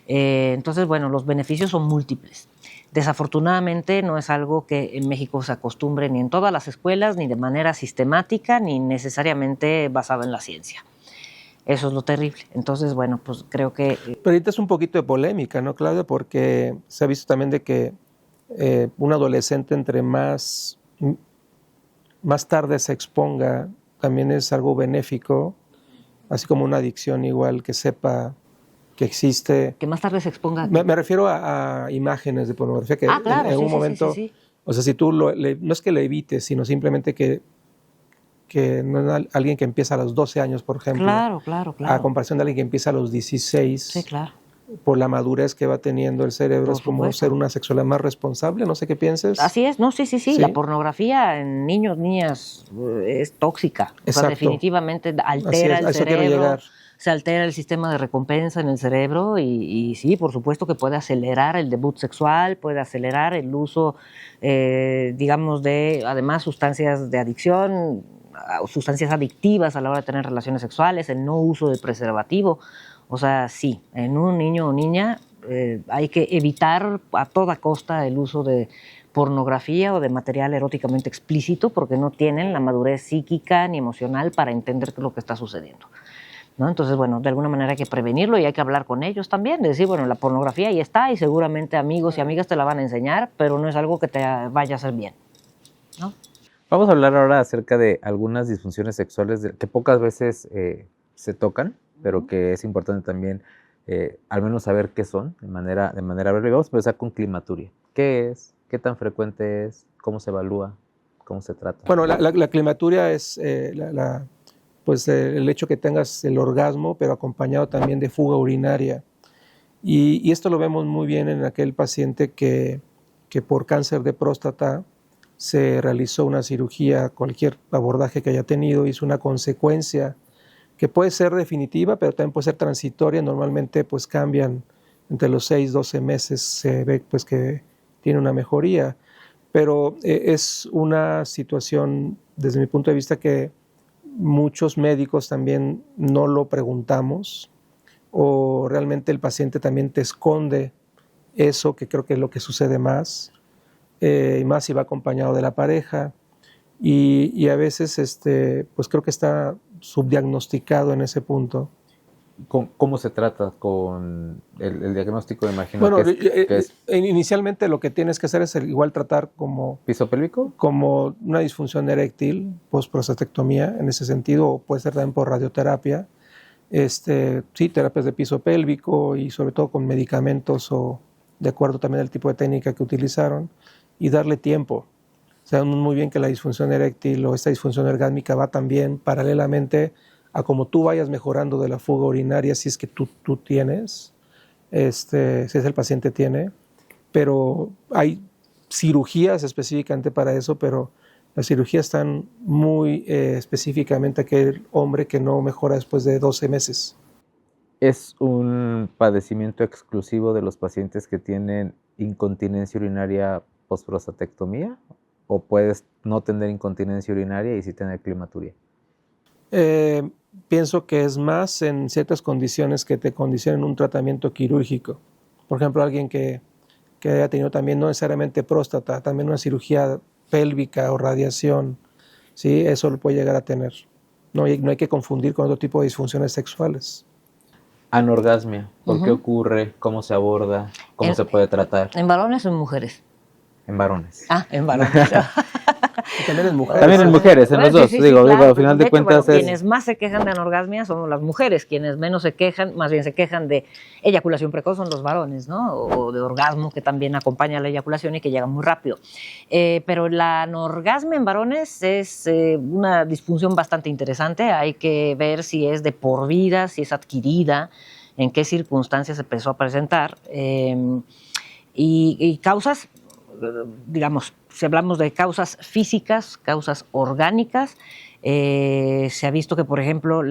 entonces, bueno, los beneficios son múltiples. Desafortunadamente no es algo que en México se acostumbre ni en todas las escuelas, ni de manera sistemática, ni necesariamente basada en la ciencia. Eso es lo terrible. Entonces, bueno, pues creo que... Pero ahorita es un poquito de polémica, ¿no, Claudia? Porque se ha visto también de que un adolescente entre más tarde se exponga, también es algo benéfico, así como una adicción igual, que sepa que existe. Que más tarde se exponga. Me refiero a imágenes de pornografía que claro, en sí, un sí, momento, sí. o sea, si tú no es que le evites, sino simplemente que no es alguien que empieza a los 12 años, por ejemplo, Claro. a comparación de alguien que empieza a los 16, sí, claro. por la madurez que va teniendo el cerebro, Por es como supuesto. ser una sexualidad más responsable, no sé qué pienses. Así es, no, sí. La pornografía en niños, niñas es tóxica. O sea, definitivamente altera el cerebro, se altera el sistema de recompensa en el cerebro y sí, por supuesto que puede acelerar el debut sexual, puede acelerar el uso, digamos, de, además, sustancias de adicción, sustancias adictivas a la hora de tener relaciones sexuales, el no uso de preservativo. O sea, sí, en un niño o niña hay que evitar a toda costa el uso de pornografía o de material eróticamente explícito porque no tienen la madurez psíquica ni emocional para entender lo que está sucediendo, ¿no? Entonces, bueno, de alguna manera hay que prevenirlo y hay que hablar con ellos también, de decir, bueno, la pornografía ahí está y seguramente amigos y amigas te la van a enseñar, pero no es algo que te vaya a hacer bien, ¿no? Vamos a hablar ahora acerca de algunas disfunciones sexuales que pocas veces se tocan, pero que es importante también al menos saber qué son de manera breve. Vamos a empezar con climaturia. ¿Qué es? ¿Qué tan frecuente es? ¿Cómo se evalúa? ¿Cómo se trata? Bueno, la climaturia es pues el hecho que tengas el orgasmo, pero acompañado también de fuga urinaria. Y esto lo vemos muy bien en aquel paciente que por cáncer de próstata se realizó una cirugía, cualquier abordaje que haya tenido, hizo una consecuencia que puede ser definitiva, pero también puede ser transitoria. Normalmente pues cambian entre los 6 y 12 meses, se ve pues que tiene una mejoría. Pero es una situación, desde mi punto de vista, que muchos médicos también no lo preguntamos, o realmente el paciente también te esconde eso, que creo que es lo que sucede más, y más si va acompañado de la pareja, y a veces pues creo que está subdiagnosticado en ese punto. ¿Cómo se trata con el diagnóstico? Me imagino Bueno, que es inicialmente lo que tienes que hacer es igual tratar como piso pélvico, como una disfunción eréctil, postprostatectomía en ese sentido, o puede ser también por radioterapia, sí, terapias de piso pélvico y sobre todo con medicamentos o de acuerdo también al tipo de técnica que utilizaron, y darle tiempo. Sabemos muy bien que la disfunción eréctil o esta disfunción orgásmica va también paralelamente a como tú vayas mejorando de la fuga urinaria, si es que tú tienes, si es el paciente tiene, pero hay cirugías específicamente para eso, pero las cirugías están muy específicamente a aquel hombre que no mejora después de 12 meses. ¿Es un padecimiento exclusivo de los pacientes que tienen incontinencia urinaria postprostatectomía? ¿O puedes no tener incontinencia urinaria y sí tener climaturia? Pienso que es más en ciertas condiciones que te condicionan un tratamiento quirúrgico. Por ejemplo, alguien que haya tenido también no necesariamente próstata, también una cirugía pélvica o radiación, ¿sí? Eso lo puede llegar a tener. No hay que confundir con otro tipo de disfunciones sexuales. Anorgasmia, ¿por qué ocurre? ¿Cómo se aborda? ¿Cómo se puede tratar? ¿En varones o en mujeres? En varones. Ah, en varones. Y también en mujeres. También en mujeres, en Bueno, los dos. sí, Digo, claro. al final de cuentas es... Quienes más se quejan de anorgasmia son las mujeres, quienes menos se quejan, más bien se quejan de eyaculación precoz son los varones, ¿no? O de orgasmo, que también acompaña a la eyaculación y que llega muy rápido. Pero la anorgasmia en varones es una disfunción bastante interesante. Hay que ver si es de por vida, si es adquirida, en qué circunstancias se empezó a presentar. Y causas, digamos, si hablamos de causas físicas, causas orgánicas, se ha visto que, por ejemplo,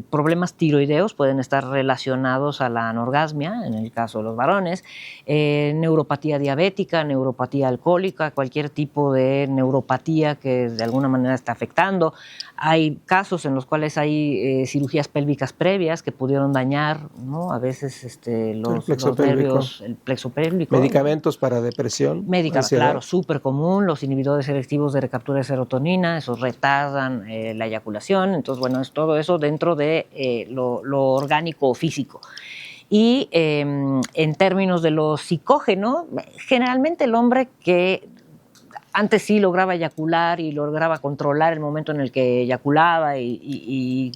problemas tiroideos pueden estar relacionados a la anorgasmia, en el caso de los varones, neuropatía diabética, neuropatía alcohólica, cualquier tipo de neuropatía que de alguna manera está afectando. Hay casos en los cuales hay cirugías pélvicas previas que pudieron dañar, ¿no? A veces los nervios, el plexo pélvico. Medicamentos para depresión. Claro, súper común. Los inhibidores selectivos de recaptura de serotonina, esos retardan la eyaculación. Entonces, bueno, es todo eso dentro de lo orgánico o físico. Y en términos de lo psicógeno, generalmente el hombre que antes sí lograba eyacular y lograba controlar el momento en el que eyaculaba y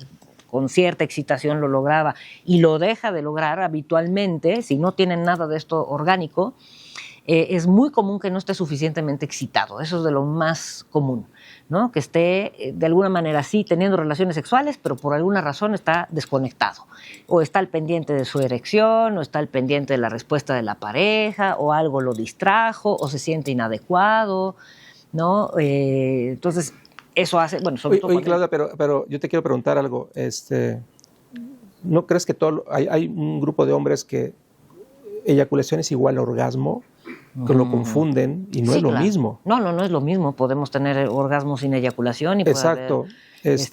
con cierta excitación lo lograba y lo deja de lograr habitualmente, si no tienen nada de esto orgánico, es muy común que no esté suficientemente excitado. Eso es de lo más común, ¿no? Que esté de alguna manera sí teniendo relaciones sexuales, pero por alguna razón está desconectado. O está al pendiente de su erección, o está al pendiente de la respuesta de la pareja, o algo lo distrajo, o se siente inadecuado, ¿no? Entonces, eso hace... Bueno, sobre todo oye Claudia, pero yo te quiero preguntar algo. ¿No crees que hay un grupo de hombres que eyaculación es igual a orgasmo? Que lo confunden y no es lo mismo. No es lo mismo. Podemos tener orgasmo sin eyaculación y puede haber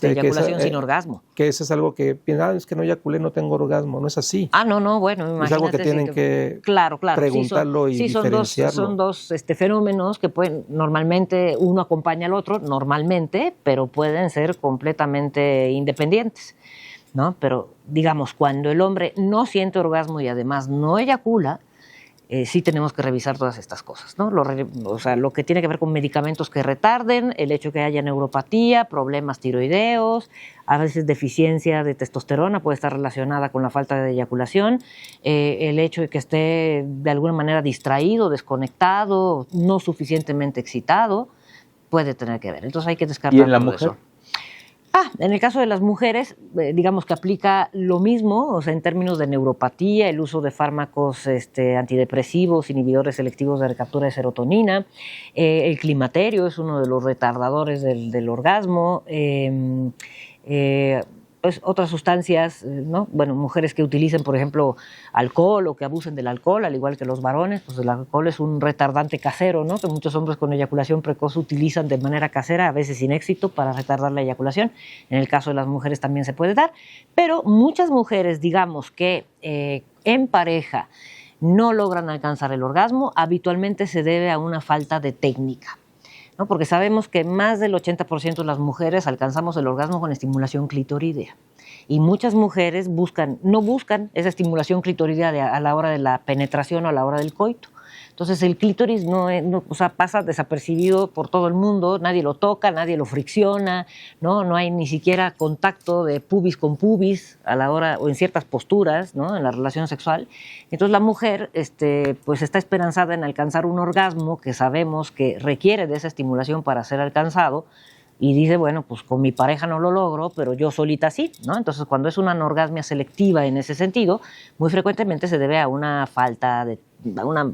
eyaculación sin orgasmo. Que eso es algo que piensan, es que no eyaculé, no tengo orgasmo. No es así. Bueno, imagínate. Es algo que tienen que preguntarlo y diferenciarlo. Son dos fenómenos que pueden, normalmente uno acompaña al otro, pero pueden ser completamente independientes, ¿no? Pero, digamos, cuando el hombre no siente orgasmo y además no eyacula, sí tenemos que revisar todas estas cosas, ¿no? Lo que tiene que ver con medicamentos que retarden, el hecho que haya neuropatía, problemas tiroideos, a veces deficiencia de testosterona puede estar relacionada con la falta de eyaculación, el hecho de que esté de alguna manera distraído, desconectado, no suficientemente excitado, puede tener que ver. Entonces hay que descartar ¿Y en la todo mujer? eso. En el caso de las mujeres, digamos que aplica lo mismo, o sea, en términos de neuropatía, el uso de fármacos antidepresivos, inhibidores selectivos de recaptura de serotonina, el climaterio es uno de los retardadores del orgasmo, pues otras sustancias, ¿no? Bueno, mujeres que utilicen, por ejemplo, alcohol o que abusen del alcohol, al igual que los varones, pues el alcohol es un retardante casero, ¿no? Que muchos hombres con eyaculación precoz utilizan de manera casera, a veces sin éxito, para retardar la eyaculación. En el caso de las mujeres también se puede dar, pero muchas mujeres, digamos que en pareja no logran alcanzar el orgasmo, habitualmente se debe a una falta de técnica, ¿no? Porque sabemos que más del 80% de las mujeres alcanzamos el orgasmo con estimulación clitoridea. Y muchas mujeres no buscan esa estimulación clitoridea a la hora de la penetración o a la hora del coito. Entonces el clítoris pasa desapercibido por todo el mundo, nadie lo toca, nadie lo fricciona, no hay ni siquiera contacto de pubis con pubis a la hora o en ciertas posturas, ¿no? En la relación sexual. Entonces la mujer pues está esperanzada en alcanzar un orgasmo que sabemos que requiere de esa estimulación para ser alcanzado, y dice, bueno, pues con mi pareja no lo logro, pero yo solita sí, ¿no? Entonces, cuando es una anorgasmia selectiva en ese sentido, muy frecuentemente se debe a una falta de, a una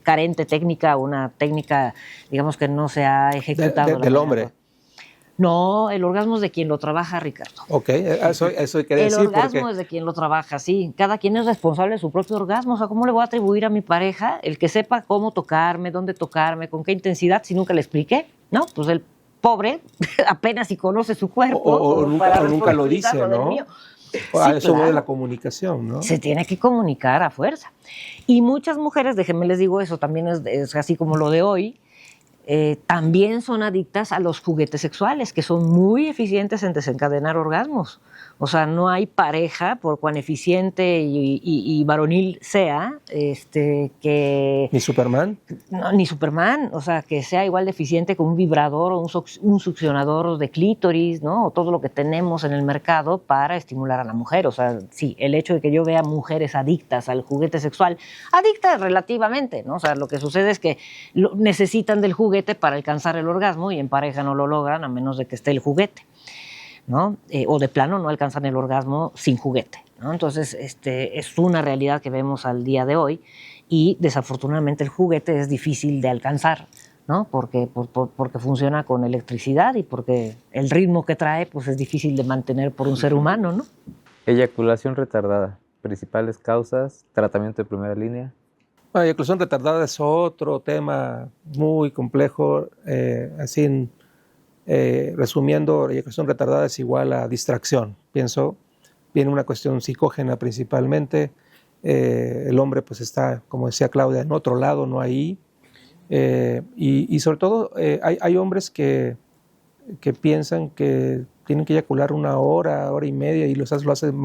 carente técnica, una técnica, digamos, que no se ha ejecutado. Del hombre. No, el orgasmo es de quien lo trabaja, Ricardo. Ok, eso quería decir. El orgasmo es de quien lo trabaja, sí. Cada quien es responsable de su propio orgasmo. O sea, ¿cómo le voy a atribuir a mi pareja el que sepa cómo tocarme, dónde tocarme, con qué intensidad, si nunca le expliqué? ¿No? Pues el pobre apenas si conoce su cuerpo. O nunca lo dice, ¿no? Sí, eso claro. de la comunicación, ¿no? Se tiene que comunicar a fuerza. Y muchas mujeres, déjenme les digo eso, también es así como lo de hoy, también son adictas a los juguetes sexuales, que son muy eficientes en desencadenar orgasmos. O sea, no hay pareja, por cuán eficiente y varonil sea, que... ¿Ni Superman? No, ni Superman, o sea, que sea igual de eficiente con un vibrador o un succionador de clítoris, ¿no? O todo lo que tenemos en el mercado para estimular a la mujer. O sea, sí, el hecho de que yo vea mujeres adictas al juguete sexual, adictas relativamente, ¿no? O sea, lo que sucede es que necesitan del juguete para alcanzar el orgasmo y en pareja no lo logran a menos de que esté el juguete, ¿no? O de plano no alcanzan el orgasmo sin juguete, ¿no? Entonces, es una realidad que vemos al día de hoy y desafortunadamente el juguete es difícil de alcanzar, ¿no? Porque funciona con electricidad y porque el ritmo que trae pues es difícil de mantener por un ser humano, ¿no? Eyaculación retardada, principales causas, tratamiento de primera línea. La eyaculación retardada es otro tema muy complejo, resumiendo, la eyaculación retardada es igual a distracción. Pienso, viene una cuestión psicógena principalmente. El hombre pues está, como decía Claudia, en otro lado, no ahí. Y sobre todo hay hombres que piensan que tienen que eyacular una hora y media y lo hacen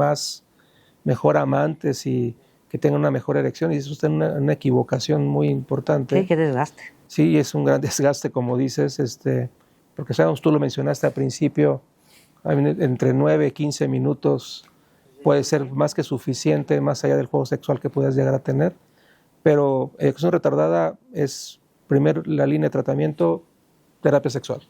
mejor amantes y que tengan una mejor erección. Y eso está en una equivocación muy importante. Sí, qué desgaste. Sí, es un gran desgaste, como dices, porque sabemos, tú lo mencionaste al principio, entre 9 y 15 minutos puede ser más que suficiente, más allá del juego sexual que puedas llegar a tener, pero eyaculación retardada es, la línea de tratamiento, terapia sexual.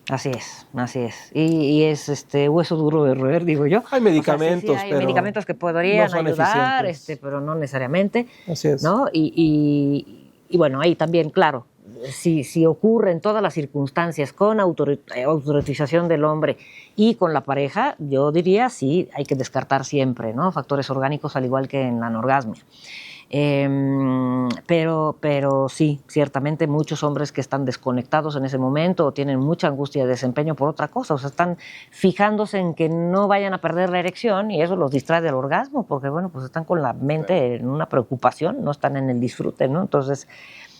Así es, así es. Y es hueso duro de roer, digo yo. Hay medicamentos, o sea, sí, hay pero medicamentos que podrían no son ayudar, eficientes. pero no necesariamente. Así es. ¿No? Y bueno, ahí también, claro, si ocurre en todas las circunstancias con autorización del hombre y con la pareja, yo diría sí, hay que descartar siempre, ¿no? Factores orgánicos al igual que en la anorgasmia. Pero sí, ciertamente muchos hombres que están desconectados en ese momento o tienen mucha angustia de desempeño por otra cosa, o sea, están fijándose en que no vayan a perder la erección y eso los distrae del orgasmo, porque bueno, pues están con la mente en una preocupación, no están en el disfrute, ¿no? Entonces,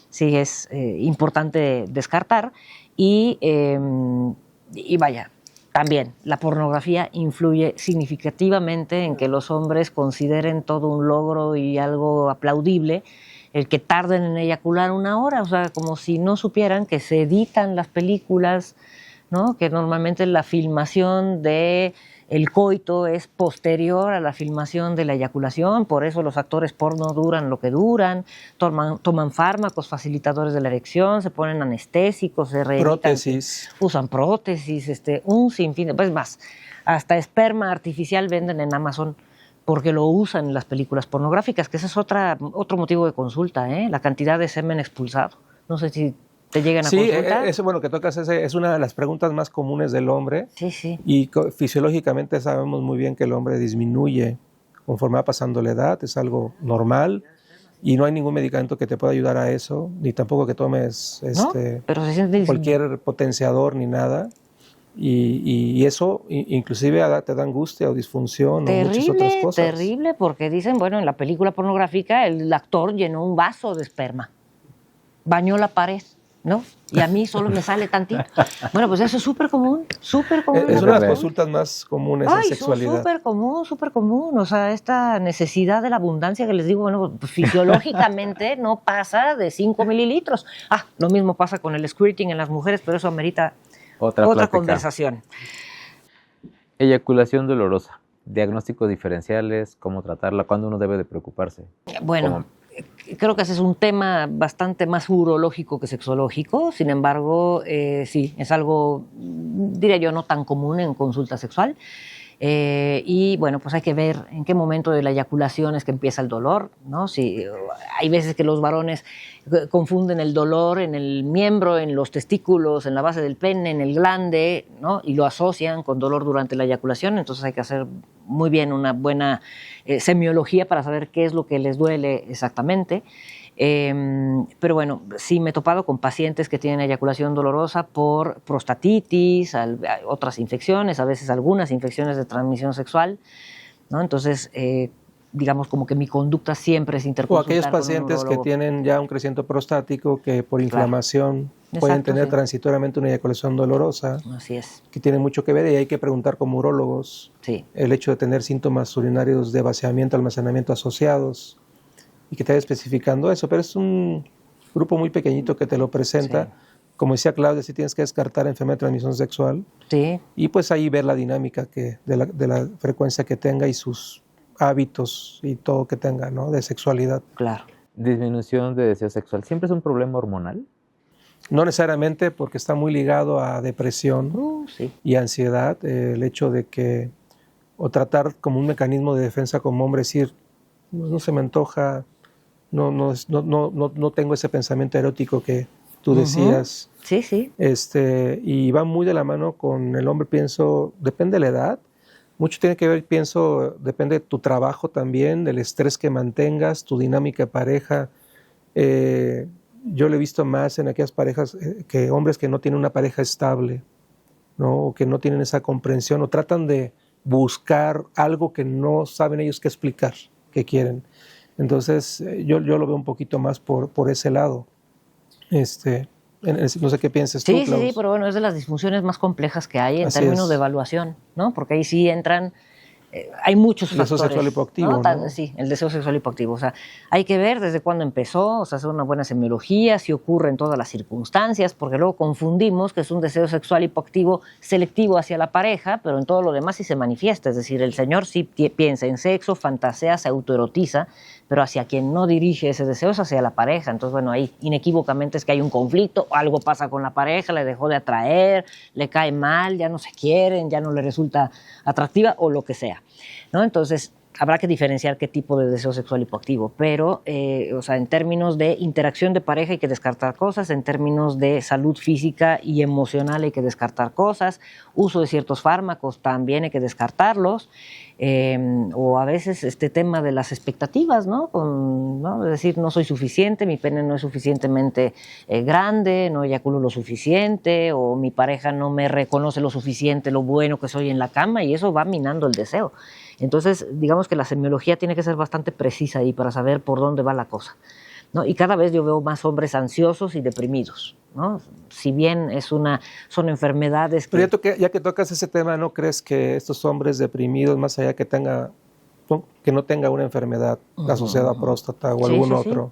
sí es importante descartar y vaya, también la pornografía influye significativamente en que los hombres consideren todo un logro y algo aplaudible el que tarden en eyacular una hora, o sea, como si no supieran que se editan las películas, ¿no? Que normalmente la filmación de el coito es posterior a la filmación de la eyaculación, por eso los actores porno duran lo que duran, toman fármacos facilitadores de la erección, se ponen anestésicos, se reeditan, prótesis, usan prótesis, un sinfín, pues más, hasta esperma artificial venden en Amazon porque lo usan en las películas pornográficas, que ese es otro motivo de consulta, la cantidad de semen expulsado. No sé si te llegan a consultar. Sí, eso bueno que tocas es una de las preguntas más comunes del hombre. Sí, sí. Y fisiológicamente sabemos muy bien que el hombre disminuye conforme va pasando la edad, es algo normal y no hay ningún medicamento que te pueda ayudar a eso, ni tampoco que tomes ¿No? Pero se siente cualquier potenciador ni nada. Y eso inclusive te da angustia o disfunción o muchas otras cosas. Terrible, porque dicen, bueno, en la película pornográfica el actor llenó un vaso de esperma, bañó la pared, ¿no? Y a mí solo me sale tantito. Bueno, pues eso es súper común, súper común. Es una de las consultas más comunes en sexualidad. Súper común. O sea, esta necesidad de la abundancia que les digo, bueno, pues, fisiológicamente no pasa de 5 mililitros. Lo mismo pasa con el squirting en las mujeres, pero eso amerita otra conversación. Eyaculación dolorosa, diagnósticos diferenciales, cómo tratarla, cuándo uno debe de preocuparse. Bueno, creo que ese es un tema bastante más urológico que sexológico. Sin embargo, sí, es algo, diría yo, no tan común en consulta sexual. Y bueno, pues hay que ver en qué momento de la eyaculación es que empieza el dolor, ¿no? Si, hay veces que los varones confunden el dolor en el miembro, en los testículos, en la base del pene, en el glande, ¿no? Y lo asocian con dolor durante la eyaculación. Entonces hay que hacer muy bien una buena semiología para saber qué es lo que les duele exactamente. Pero bueno, sí me he topado con pacientes que tienen eyaculación dolorosa por prostatitis, otras infecciones, a veces algunas infecciones de transmisión sexual, ¿no? Entonces, digamos como que mi conducta siempre es O interconsultar aquellos con un pacientes que urólogo. tienen ya un crecimiento prostático que por inflamación Exacto, pueden tener sí. transitoriamente una eyaculación dolorosa, Así es, que tiene mucho que ver y hay que preguntar como urólogos sí. el hecho de tener síntomas urinarios de vaciamiento, almacenamiento asociados y que te vaya especificando eso, pero es un grupo muy pequeñito que te lo presenta. Sí. Como decía Claudia, si tienes que descartar enfermedad de transmisión sexual Sí, y pues ahí ver la dinámica de la frecuencia que tenga y sus hábitos y todo que tenga, ¿no? De sexualidad. claro. Disminución de deseo sexual. ¿Siempre es un problema hormonal? No necesariamente porque está muy ligado a depresión Sí. y ansiedad, el hecho de que, o tratar como un mecanismo de defensa como hombre, decir, no se me antoja, no tengo ese pensamiento erótico que tú decías. Sí, sí. Y va muy de la mano con el hombre, pienso, depende de la edad. Mucho tiene que ver, pienso, depende de tu trabajo también, del estrés que mantengas, tu dinámica de pareja. Yo lo he visto más en aquellas parejas que hombres que no tienen una pareja estable, ¿no? O que no tienen esa comprensión o tratan de buscar algo que no saben ellos qué explicar, que quieren. Entonces, yo lo veo un poquito más por ese lado. No sé qué piensas tú, Sí, sí, Klaus. sí, pero bueno, es de las disfunciones más complejas que hay en Así términos es. de evaluación, ¿no? Porque ahí sí entran, hay muchos El deseo factores. sexual hipoactivo, ¿no? Sí, el deseo sexual hipoactivo. O sea, hay que ver desde cuándo empezó, o sea, hacer una buena semiología, si ocurre en todas las circunstancias, porque luego confundimos que es un deseo sexual hipoactivo selectivo hacia la pareja, pero en todo lo demás sí se manifiesta. Es decir, el señor sí piensa en sexo, fantasea, se autoerotiza, pero hacia quien no dirige ese deseo es hacia la pareja. Entonces, bueno, ahí inequívocamente es que hay un conflicto, algo pasa con la pareja, le dejó de atraer, le cae mal, ya no se quieren, ya no le resulta atractiva o lo que sea, ¿no? Entonces, habrá que diferenciar qué tipo de deseo sexual hipoactivo, pero, o sea, en términos de interacción de pareja hay que descartar cosas, en términos de salud física y emocional hay que descartar cosas, uso de ciertos fármacos también hay que descartarlos, o a veces este tema de las expectativas, ¿no? ¿no? Es decir, no soy suficiente, mi pene no es suficientemente grande, no eyaculo lo suficiente, o mi pareja no me reconoce lo suficiente, lo bueno que soy en la cama, y eso va minando el deseo. Entonces, digamos que la semiología tiene que ser bastante precisa ahí para saber por dónde va la cosa, ¿no? Y cada vez yo veo más hombres ansiosos y deprimidos, ¿no? Si bien son enfermedades que... Pero ya que tocas ese tema, ¿no crees que estos hombres deprimidos, más allá que no tenga una enfermedad asociada a próstata o Sí, algún sí, otro,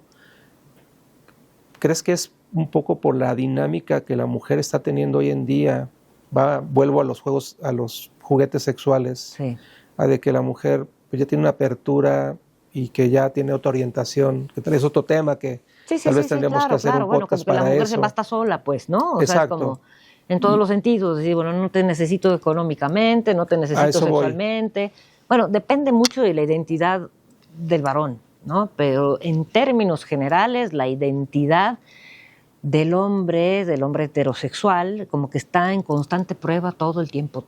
crees que es un poco por la dinámica que la mujer está teniendo hoy en día? Vuelvo a los juguetes sexuales, Sí. a de que la mujer pues, ya tiene una apertura y que ya tiene otra orientación, que tal es otro tema que tal vez tendríamos claro, que hacer claro. un Bueno, podcast como que la para mujer eso. se basta sola, pues, ¿no? O Exacto. sea, es como en todos los sentidos, decir, bueno, no te necesito económicamente, no te necesito eso voy. sexualmente. Bueno, depende mucho de la identidad del varón, ¿no? Pero en términos generales, la identidad del hombre heterosexual, como que está en constante prueba todo el tiempo.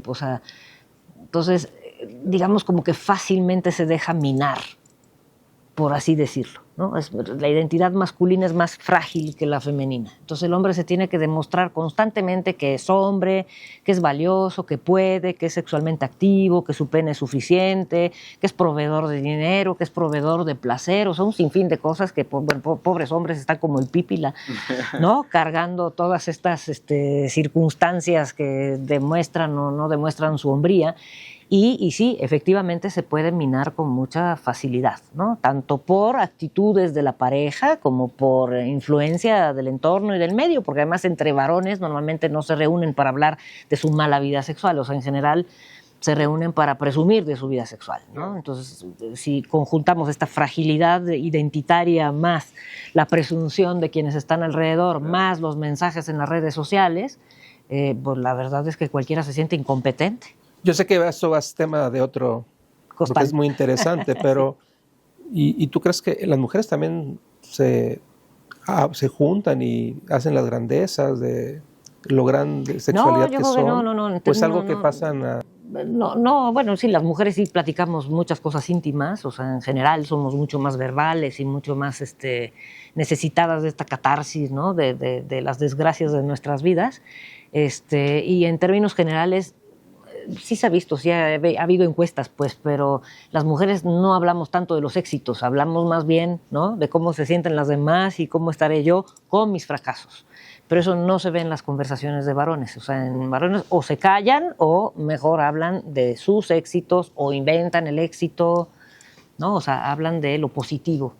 O sea, entonces, digamos como que fácilmente se deja minar, por así decirlo, ¿no? La identidad masculina es más frágil que la femenina. Entonces el hombre se tiene que demostrar constantemente que es hombre, que es valioso, que puede, que es sexualmente activo, que su pene es suficiente, que es proveedor de dinero, que es proveedor de placer, o sea, un sinfín de cosas que pobres hombres están como el pípila, ¿no? Cargando todas estas circunstancias que demuestran o no demuestran su hombría. Y sí, efectivamente se puede minar con mucha facilidad, ¿no? Tanto por actitudes de la pareja como por influencia del entorno y del medio, porque además entre varones normalmente no se reúnen para hablar de su mala vida sexual. O sea, en general se reúnen para presumir de su vida sexual, ¿no? Entonces, si conjuntamos esta fragilidad identitaria más la presunción de quienes están alrededor, más los mensajes en las redes sociales, pues la verdad es que cualquiera se siente incompetente. Yo sé que eso es tema de otro, porque es muy interesante, pero ¿y tú crees que las mujeres también se juntan y hacen las grandezas de lo grande sexualidad yo que creo son? no, pues algo que pasan a... No, bueno, sí, las mujeres sí platicamos muchas cosas íntimas, o sea, en general somos mucho más verbales y mucho más necesitadas de esta catarsis, ¿no? De las desgracias de nuestras vidas. Y en términos generales, sí se ha visto, sí ha habido encuestas, pues, pero las mujeres no hablamos tanto de los éxitos, hablamos más bien, ¿no? De cómo se sienten las demás y cómo estaré yo con mis fracasos. Pero eso no se ve en las conversaciones de varones. O sea, en varones o se callan o mejor hablan de sus éxitos o inventan el éxito, ¿no? O sea, hablan de lo positivo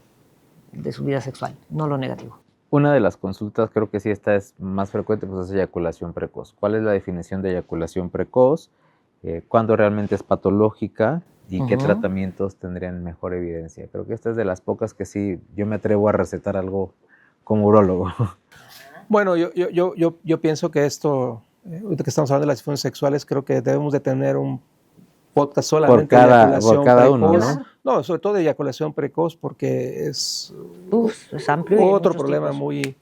de su vida sexual, no lo negativo. Una de las consultas, creo que sí esta es más frecuente, pues es eyaculación precoz. ¿Cuál es la definición de eyaculación precoz? ¿Cuándo realmente es patológica? ¿Y qué tratamientos tendrían mejor evidencia? Creo que esta es de las pocas que sí yo me atrevo a recetar algo como urólogo. Bueno, yo pienso que esto, ahorita que estamos hablando de las disfunciones sexuales, creo que debemos de tener un podcast solamente de eyaculación por cada precoz. uno, ¿no? No, sobre todo de eyaculación precoz, porque es amplio. Otro problema tipos. Muy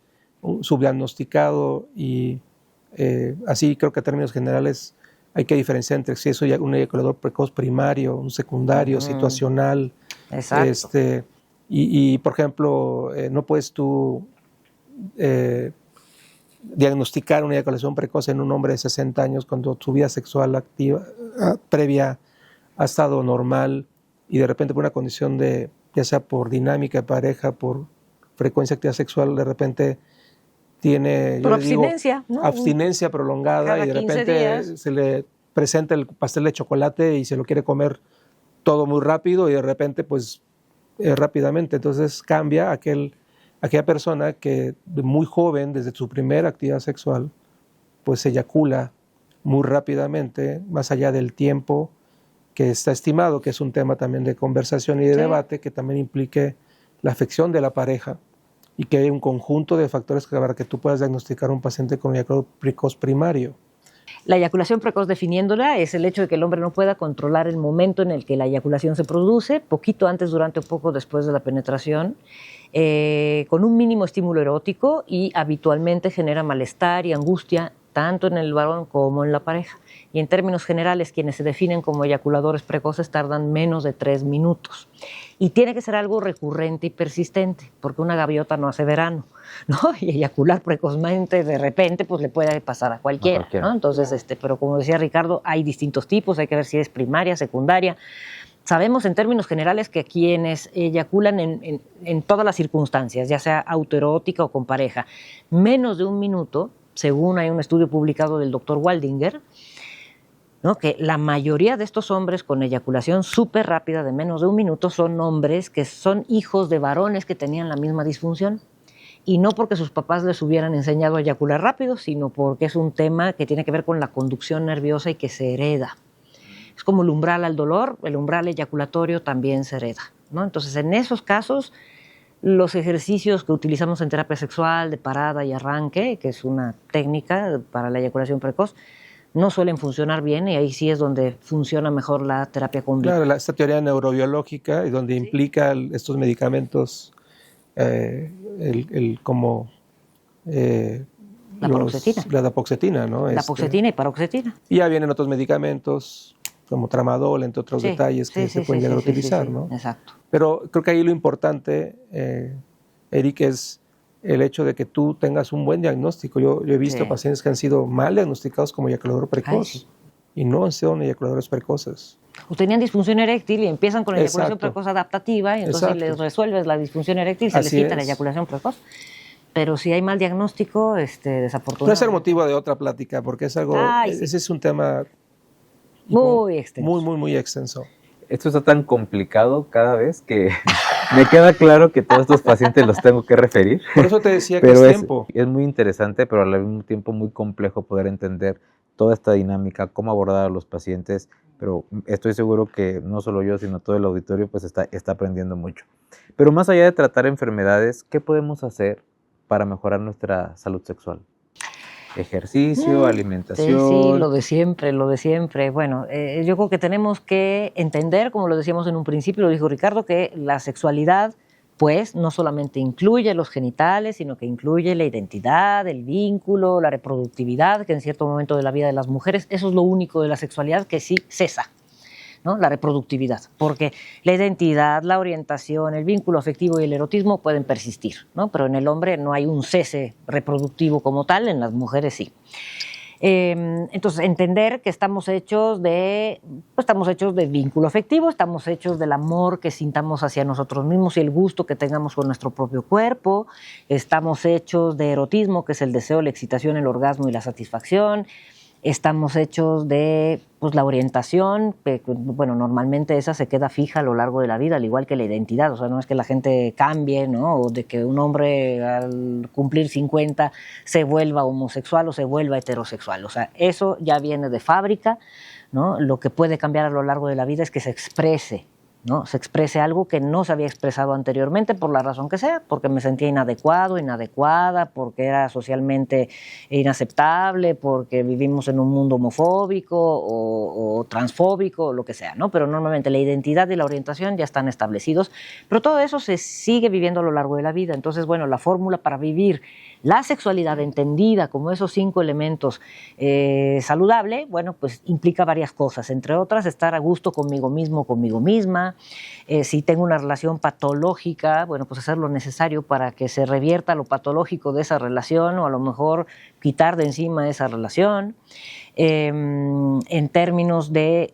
subdiagnosticado y así creo que en términos generales hay que diferenciar entre si es un eyaculador precoz primario, un secundario, situacional. Exacto. Y por ejemplo, no puedes tú diagnosticar una eyaculación precoz en un hombre de 60 años cuando su vida sexual activa previa ha estado normal y de repente por una condición de, ya sea por dinámica de pareja, por frecuencia de actividad sexual, de repente tiene, por abstinencia, digo, ¿no? abstinencia prolongada y de repente días. Se le presenta el pastel de chocolate y se lo quiere comer todo muy rápido y de repente pues rápidamente, entonces cambia aquella persona que muy joven, desde su primera actividad sexual, pues eyacula muy rápidamente, más allá del tiempo que está estimado, que es un tema también de conversación y de debate, que también implique la afección de la pareja y que hay un conjunto de factores para que tú puedas diagnosticar a un paciente con eyaculación precoz primario. La eyaculación precoz, definiéndola, es el hecho de que el hombre no pueda controlar el momento en el que la eyaculación se produce, poquito antes, durante o poco después de la penetración, con un mínimo estímulo erótico y habitualmente genera malestar y angustia tanto en el varón como en la pareja. Y en términos generales, quienes se definen como eyaculadores precoces tardan menos de 3 minutos. Y tiene que ser algo recurrente y persistente, porque una gaviota no hace verano, ¿no? Y eyacular precozmente de repente pues le puede pasar a cualquiera, ¿no? Entonces, pero como decía Ricardo, hay distintos tipos, hay que ver si es primaria, secundaria. Sabemos en términos generales que quienes eyaculan en todas las circunstancias, ya sea autoerótica o con pareja, menos de 1 minuto, según hay un estudio publicado del doctor Waldinger, ¿no? Que la mayoría de estos hombres con eyaculación súper rápida de menos de 1 minuto son hombres que son hijos de varones que tenían la misma disfunción. Y no porque sus papás les hubieran enseñado a eyacular rápido, sino porque es un tema que tiene que ver con la conducción nerviosa y que se hereda. Es como el umbral al dolor, el umbral eyaculatorio también se hereda, ¿no? Entonces, en esos casos, los ejercicios que utilizamos en terapia sexual de parada y arranque, que es una técnica para la eyaculación precoz, no suelen funcionar bien y ahí sí es donde funciona mejor la terapia con vida. Claro, esta teoría neurobiológica y donde implica estos medicamentos como la paroxetina. La dapoxetina, ¿no? Dapoxetina y paroxetina. Y ya vienen otros medicamentos como tramadol, entre otros detalles que se pueden llegar a utilizar, ¿no? Exacto. Pero creo que ahí lo importante, Eric, es el hecho de que tú tengas un buen diagnóstico. Yo he visto pacientes que han sido mal diagnosticados como eyaculador precoz y no son eyaculadores precoces. O tenían disfunción eréctil y empiezan con la eyaculación precoz adaptativa y entonces les resuelves la disfunción eréctil y se les quita la eyaculación precoz. Pero si hay mal diagnóstico, desafortunadamente. Puede ser motivo de otra plática porque es algo, ese es un tema muy extenso. Muy extenso. Esto está tan complicado cada vez que me queda claro que todos estos pacientes los tengo que referir. Por eso te decía que pero es tiempo. Es muy interesante, pero al mismo tiempo muy complejo poder entender toda esta dinámica, cómo abordar a los pacientes pero estoy seguro que no solo yo, sino todo el auditorio pues está aprendiendo mucho. Pero más allá de tratar enfermedades, ¿qué podemos hacer para mejorar nuestra salud sexual? Ejercicio, alimentación. Sí, lo de siempre, lo de siempre. Bueno, yo creo que tenemos que entender, como lo decíamos en un principio, lo dijo Ricardo, que la sexualidad pues no solamente incluye los genitales, sino que incluye la identidad, el vínculo, la reproductividad, que en cierto momento de la vida de las mujeres, eso es lo único de la sexualidad que sí cesa, ¿no? La reproductividad, porque la identidad, la orientación, el vínculo afectivo y el erotismo pueden persistir, ¿no? Pero en el hombre no hay un cese reproductivo como tal, en las mujeres sí. Entonces, entender que estamos hechos de vínculo afectivo, estamos hechos del amor que sintamos hacia nosotros mismos y el gusto que tengamos con nuestro propio cuerpo, estamos hechos de erotismo, que es el deseo, la excitación, el orgasmo y la satisfacción, estamos hechos de pues, la orientación, que bueno, normalmente esa se queda fija a lo largo de la vida, al igual que la identidad, o sea, no es que la gente cambie, ¿no? O de que un hombre al cumplir 50 se vuelva homosexual o se vuelva heterosexual, o sea, eso ya viene de fábrica, ¿no? Lo que puede cambiar a lo largo de la vida es que se exprese, ¿no? Se exprese algo que no se había expresado anteriormente por la razón que sea, porque me sentía inadecuado, inadecuada, porque era socialmente inaceptable, porque vivimos en un mundo homofóbico o transfóbico, o lo que sea, ¿no? Pero normalmente la identidad y la orientación ya están establecidos, pero todo eso se sigue viviendo a lo largo de la vida. Entonces, bueno, la fórmula para vivir la sexualidad entendida como esos 5 elementos saludable, bueno, pues implica varias cosas, entre otras estar a gusto conmigo mismo, conmigo misma. Si tengo una relación patológica, bueno, pues hacer lo necesario para que se revierta lo patológico de esa relación o a lo mejor quitar de encima esa relación. En términos de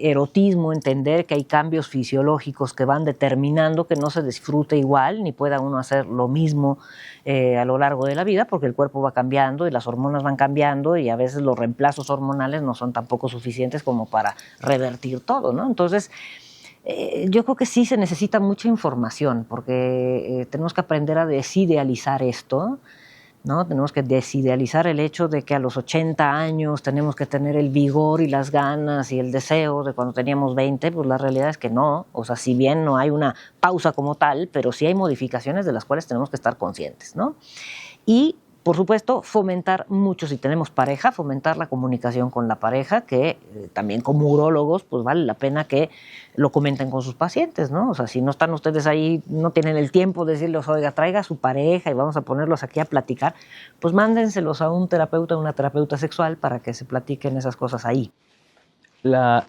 erotismo, entender que hay cambios fisiológicos que van determinando que no se disfrute igual, ni pueda uno hacer lo mismo a lo largo de la vida, porque el cuerpo va cambiando y las hormonas van cambiando y a veces los reemplazos hormonales no son tampoco suficientes como para revertir todo, ¿no? Entonces, yo creo que sí se necesita mucha información, porque tenemos que aprender a desidealizar esto, ¿no? Tenemos que desidealizar el hecho de que a los 80 años tenemos que tener el vigor y las ganas y el deseo de cuando teníamos 20, pues la realidad es que no. O sea, si bien no hay una pausa como tal, pero sí hay modificaciones de las cuales tenemos que estar conscientes, ¿no? Y, por supuesto, fomentar mucho, si tenemos pareja, fomentar la comunicación con la pareja, que también como urólogos, pues vale la pena que lo comenten con sus pacientes, ¿no? O sea, si no están ustedes ahí, no tienen el tiempo de decirles, oiga, traiga a su pareja y vamos a ponerlos aquí a platicar, pues mándenselos a un terapeuta o una terapeuta sexual para que se platiquen esas cosas ahí. La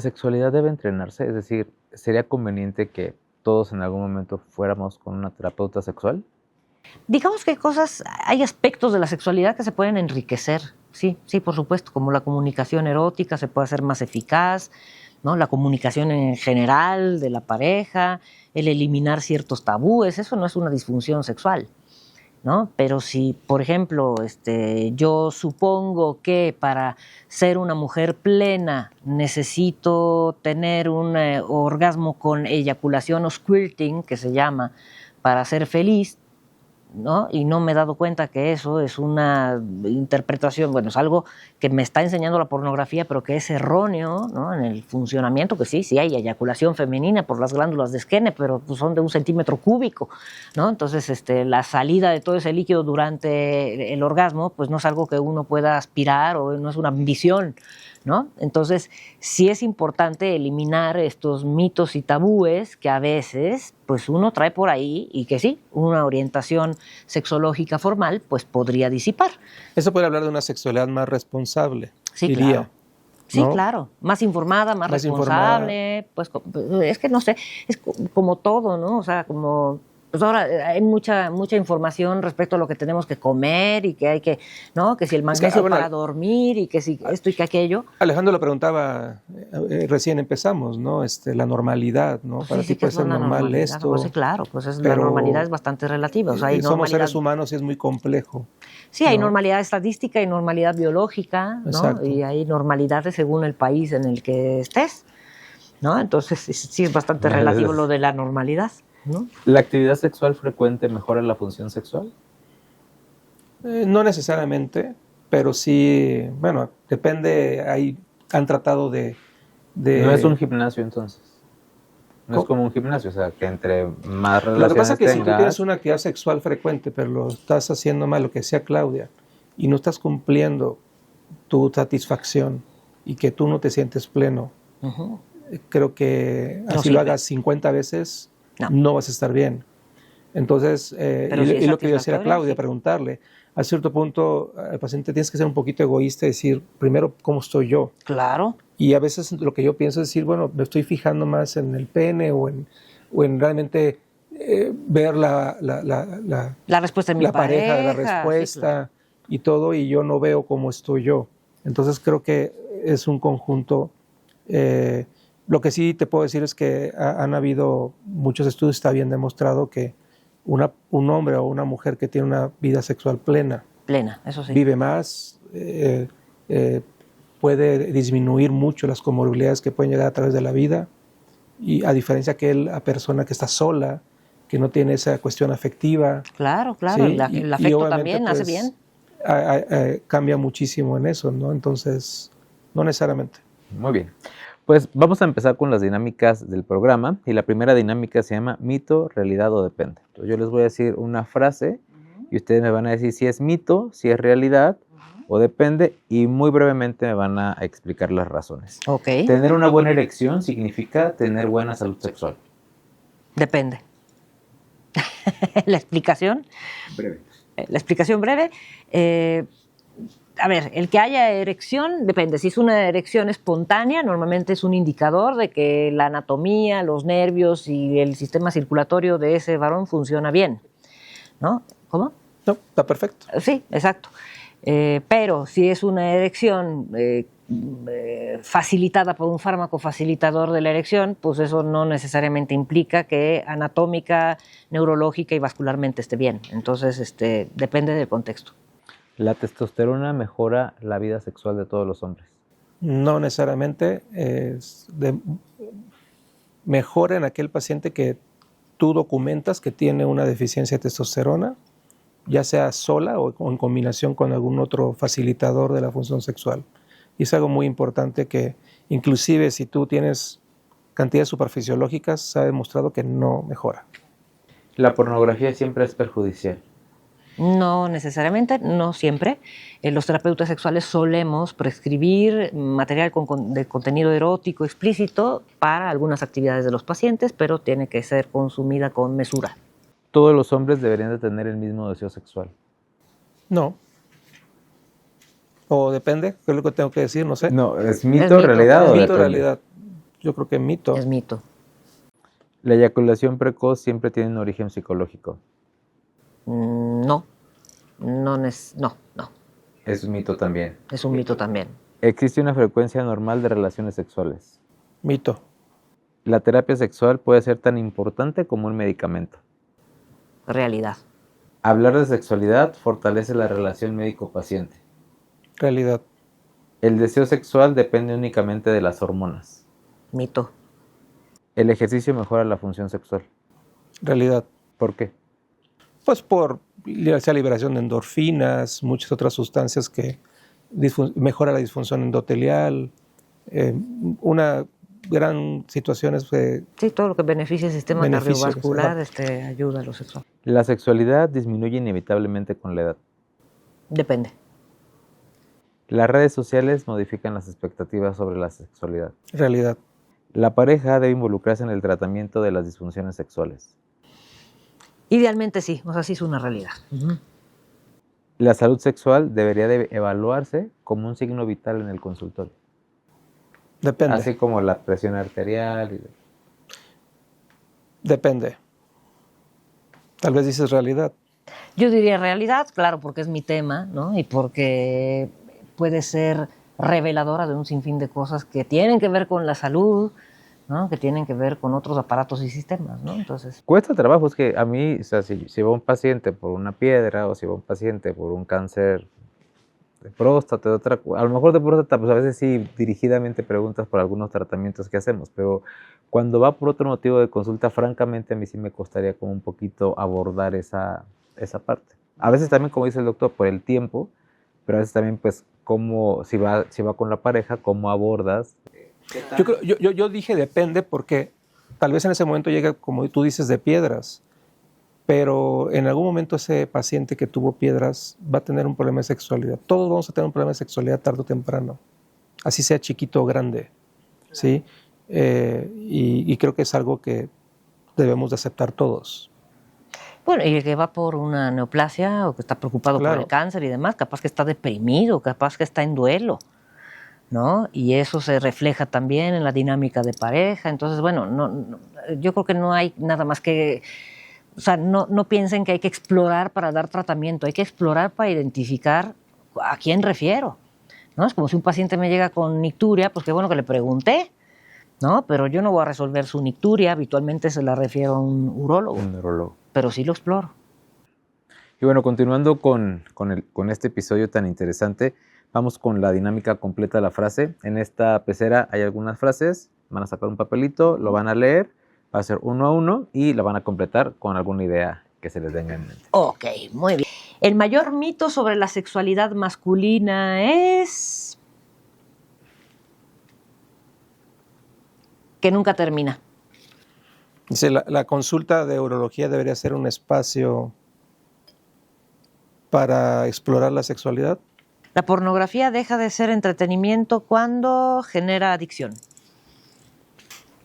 sexualidad debe entrenarse, es decir, ¿sería conveniente que todos en algún momento fuéramos con una terapeuta sexual? Digamos que hay aspectos de la sexualidad que se pueden enriquecer, sí, por supuesto, como la comunicación erótica se puede hacer más eficaz, ¿no? La comunicación en general de la pareja, el eliminar ciertos tabúes, eso no es una disfunción sexual, ¿no? Pero si, por ejemplo, yo supongo que para ser una mujer plena necesito tener un orgasmo con eyaculación o squirting, que se llama, para ser feliz, ¿no? Y no me he dado cuenta que eso es una interpretación, bueno, es algo que me está enseñando la pornografía, pero que es erróneo, ¿no? En el funcionamiento, que sí hay eyaculación femenina por las glándulas de Skene, pero pues son de 1 centímetro cúbico, ¿no? Entonces, la salida de todo ese líquido durante el orgasmo, pues no es algo que uno pueda aspirar o no es una ambición, ¿no? Entonces, sí es importante eliminar estos mitos y tabúes que a veces pues uno trae por ahí y que sí, una orientación sexológica formal pues podría disipar. Eso puede hablar de una sexualidad más responsable, Sí, diría. claro. Sí, ¿no? claro, más informada, más responsable, pues es que no sé, es como todo, ¿no? O sea, como pues ahora hay mucha información respecto a lo que tenemos que comer y que hay que, ¿no? Que si el magnesio para dormir y que si esto y que aquello. Alejandro lo preguntaba, recién empezamos, ¿no? La normalidad, ¿no? Pues para sí, ti puede ser normal esto. Pues sí, claro, pues la normalidad es bastante relativa. O sea, hay somos seres humanos y es muy complejo. Sí, hay normalidad estadística y normalidad biológica, ¿no? Exacto. Y hay normalidades según el país en el que estés, ¿no? Entonces sí es bastante relativo lo de la normalidad, ¿no? ¿La actividad sexual frecuente mejora la función sexual? No necesariamente, pero sí, bueno, depende, han tratado de No es un gimnasio entonces. No es como un gimnasio, o sea, que entre más relaciones Lo que pasa es que si tú tengas... tienes una actividad sexual frecuente, pero lo estás haciendo mal, lo que decía Claudia, y no estás cumpliendo tu satisfacción y que tú no te sientes pleno, Ujú. creo que No así lo sirve. hagas 50 veces, No. no vas a estar bien. Entonces, Pero si es y lo que yo decía a satisfactorio, Claudia, sí. preguntarle, a cierto punto al paciente tienes que ser un poquito egoísta y decir, primero, ¿cómo estoy yo? Claro. Y a veces lo que yo pienso es decir, bueno, me estoy fijando más en el pene o en realmente ver La respuesta de mi la pareja de la pareja, sí, claro. respuesta y todo, y yo no veo cómo estoy yo. Entonces creo que es un conjunto. Lo que sí te puedo decir es que han habido muchos estudios, está bien demostrado que un hombre o una mujer que tiene una vida sexual plena Plena, eso sí. vive más, puede disminuir mucho las comorbilidades que pueden llegar a través de la vida, y a diferencia que la persona que está sola, que no tiene esa cuestión afectiva. Claro, claro. ¿Sí? El Y afecto obviamente, también hace pues, bien. cambia muchísimo en eso, ¿no? Entonces, no necesariamente. Muy bien. Pues vamos a empezar con las dinámicas del programa y la primera dinámica se llama mito, realidad o depende. Entonces yo les voy a decir una frase y ustedes me van a decir si es mito, si es realidad o depende, y muy brevemente me van a explicar las razones. Ok, Tener una buena erección significa tener buena salud sexual. depende. La explicación, Breve. la explicación breve. A ver, el que haya erección depende. Si es una erección espontánea, normalmente es un indicador de que la anatomía, los nervios y el sistema circulatorio de ese varón funciona bien, ¿no? ¿Cómo? No, está perfecto. Sí, exacto. Pero si es una erección facilitada por un fármaco facilitador de la erección, pues eso no necesariamente implica que anatómica, neurológica y vascularmente esté bien. Entonces, depende del contexto. La testosterona mejora la vida sexual de todos los hombres. No necesariamente mejora en aquel paciente que tú documentas que tiene una deficiencia de testosterona, ya sea sola o en combinación con algún otro facilitador de la función sexual. Y es algo muy importante que, inclusive si tú tienes cantidades superfisiológicas, se ha demostrado que no mejora. La pornografía siempre es perjudicial. No necesariamente, no siempre. Los terapeutas sexuales solemos prescribir material de contenido erótico explícito para algunas actividades de los pacientes, pero tiene que ser consumida con mesura. Todos los hombres deberían de tener el mismo deseo sexual. No. O depende, ¿qué es lo que tengo que decir? No sé. No, ¿es mito, Es mito, realidad es o Mito, depende? realidad. Yo creo que mito. Es mito. La eyaculación precoz siempre tiene un origen psicológico. No, no, no. Es un mito también. Es un mito también. Existe una frecuencia normal de relaciones sexuales. Mito. La terapia sexual puede ser tan importante como un medicamento. Realidad. Hablar de sexualidad fortalece la relación médico-paciente. Realidad. El deseo sexual depende únicamente de las hormonas. Mito. El ejercicio mejora la función sexual. Realidad. ¿Por qué? Pues por esa liberación de endorfinas, muchas otras sustancias que mejora la disfunción endotelial. Una gran situación es Sí, todo lo que beneficia el sistema beneficios, cardiovascular ayuda a lo sexual. La sexualidad disminuye inevitablemente con la edad. Depende. Las redes sociales modifican las expectativas sobre la sexualidad. realidad. La pareja debe involucrarse en el tratamiento de las disfunciones sexuales. Idealmente sí, o sea, sí es una realidad. La salud sexual debería de evaluarse como un signo vital en el consultorio. Depende. Así como la presión arterial. Depende. Tal vez dices realidad. Yo diría realidad, claro, porque es mi tema, ¿no? Y porque puede ser reveladora de un sinfín de cosas que tienen que ver con la salud, ¿no? Que tienen que ver con otros aparatos y sistemas, ¿no? Entonces, Cuesta trabajo, es que a mí, o sea, si va un paciente por una piedra o si va un paciente por un cáncer de próstata, a lo mejor de próstata, pues a veces sí dirigidamente preguntas por algunos tratamientos que hacemos, pero cuando va por otro motivo de consulta, francamente a mí sí me costaría como un poquito abordar esa parte. A veces también, como dice el doctor, por el tiempo, pero a veces también, pues, si va con la pareja, cómo abordas Yo dije depende porque tal vez en ese momento llega, como tú dices, de piedras, pero en algún momento ese paciente que tuvo piedras va a tener un problema de sexualidad. Todos vamos a tener un problema de sexualidad tarde o temprano, así sea chiquito o grande, ¿sí? Y creo que es algo que debemos de aceptar todos. Bueno, y el que va por una neoplasia o que está preocupado por el cáncer y demás, capaz que está deprimido, capaz que está en duelo, ¿no? Y eso se refleja también en la dinámica de pareja. Entonces, bueno, yo creo que no hay nada más que... O sea, no piensen que hay que explorar para dar tratamiento, hay que explorar para identificar a quién refiero, ¿no? Es como si un paciente me llega con nicturia, pues qué bueno que le pregunté, ¿no? Pero yo no voy a resolver su nicturia, habitualmente se la refiero a un urólogo. Un neurólogo. Pero sí lo exploro. Y bueno, continuando con este episodio tan interesante, vamos con la dinámica completa de la frase. En esta pecera hay algunas frases, van a sacar un papelito, lo van a leer, va a ser uno a uno y la van a completar con alguna idea que se les venga en mente. Ok, muy bien. El mayor mito sobre la sexualidad masculina es que nunca termina. Dice, la consulta de urología debería ser un espacio para explorar la sexualidad. La pornografía deja de ser entretenimiento cuando genera adicción.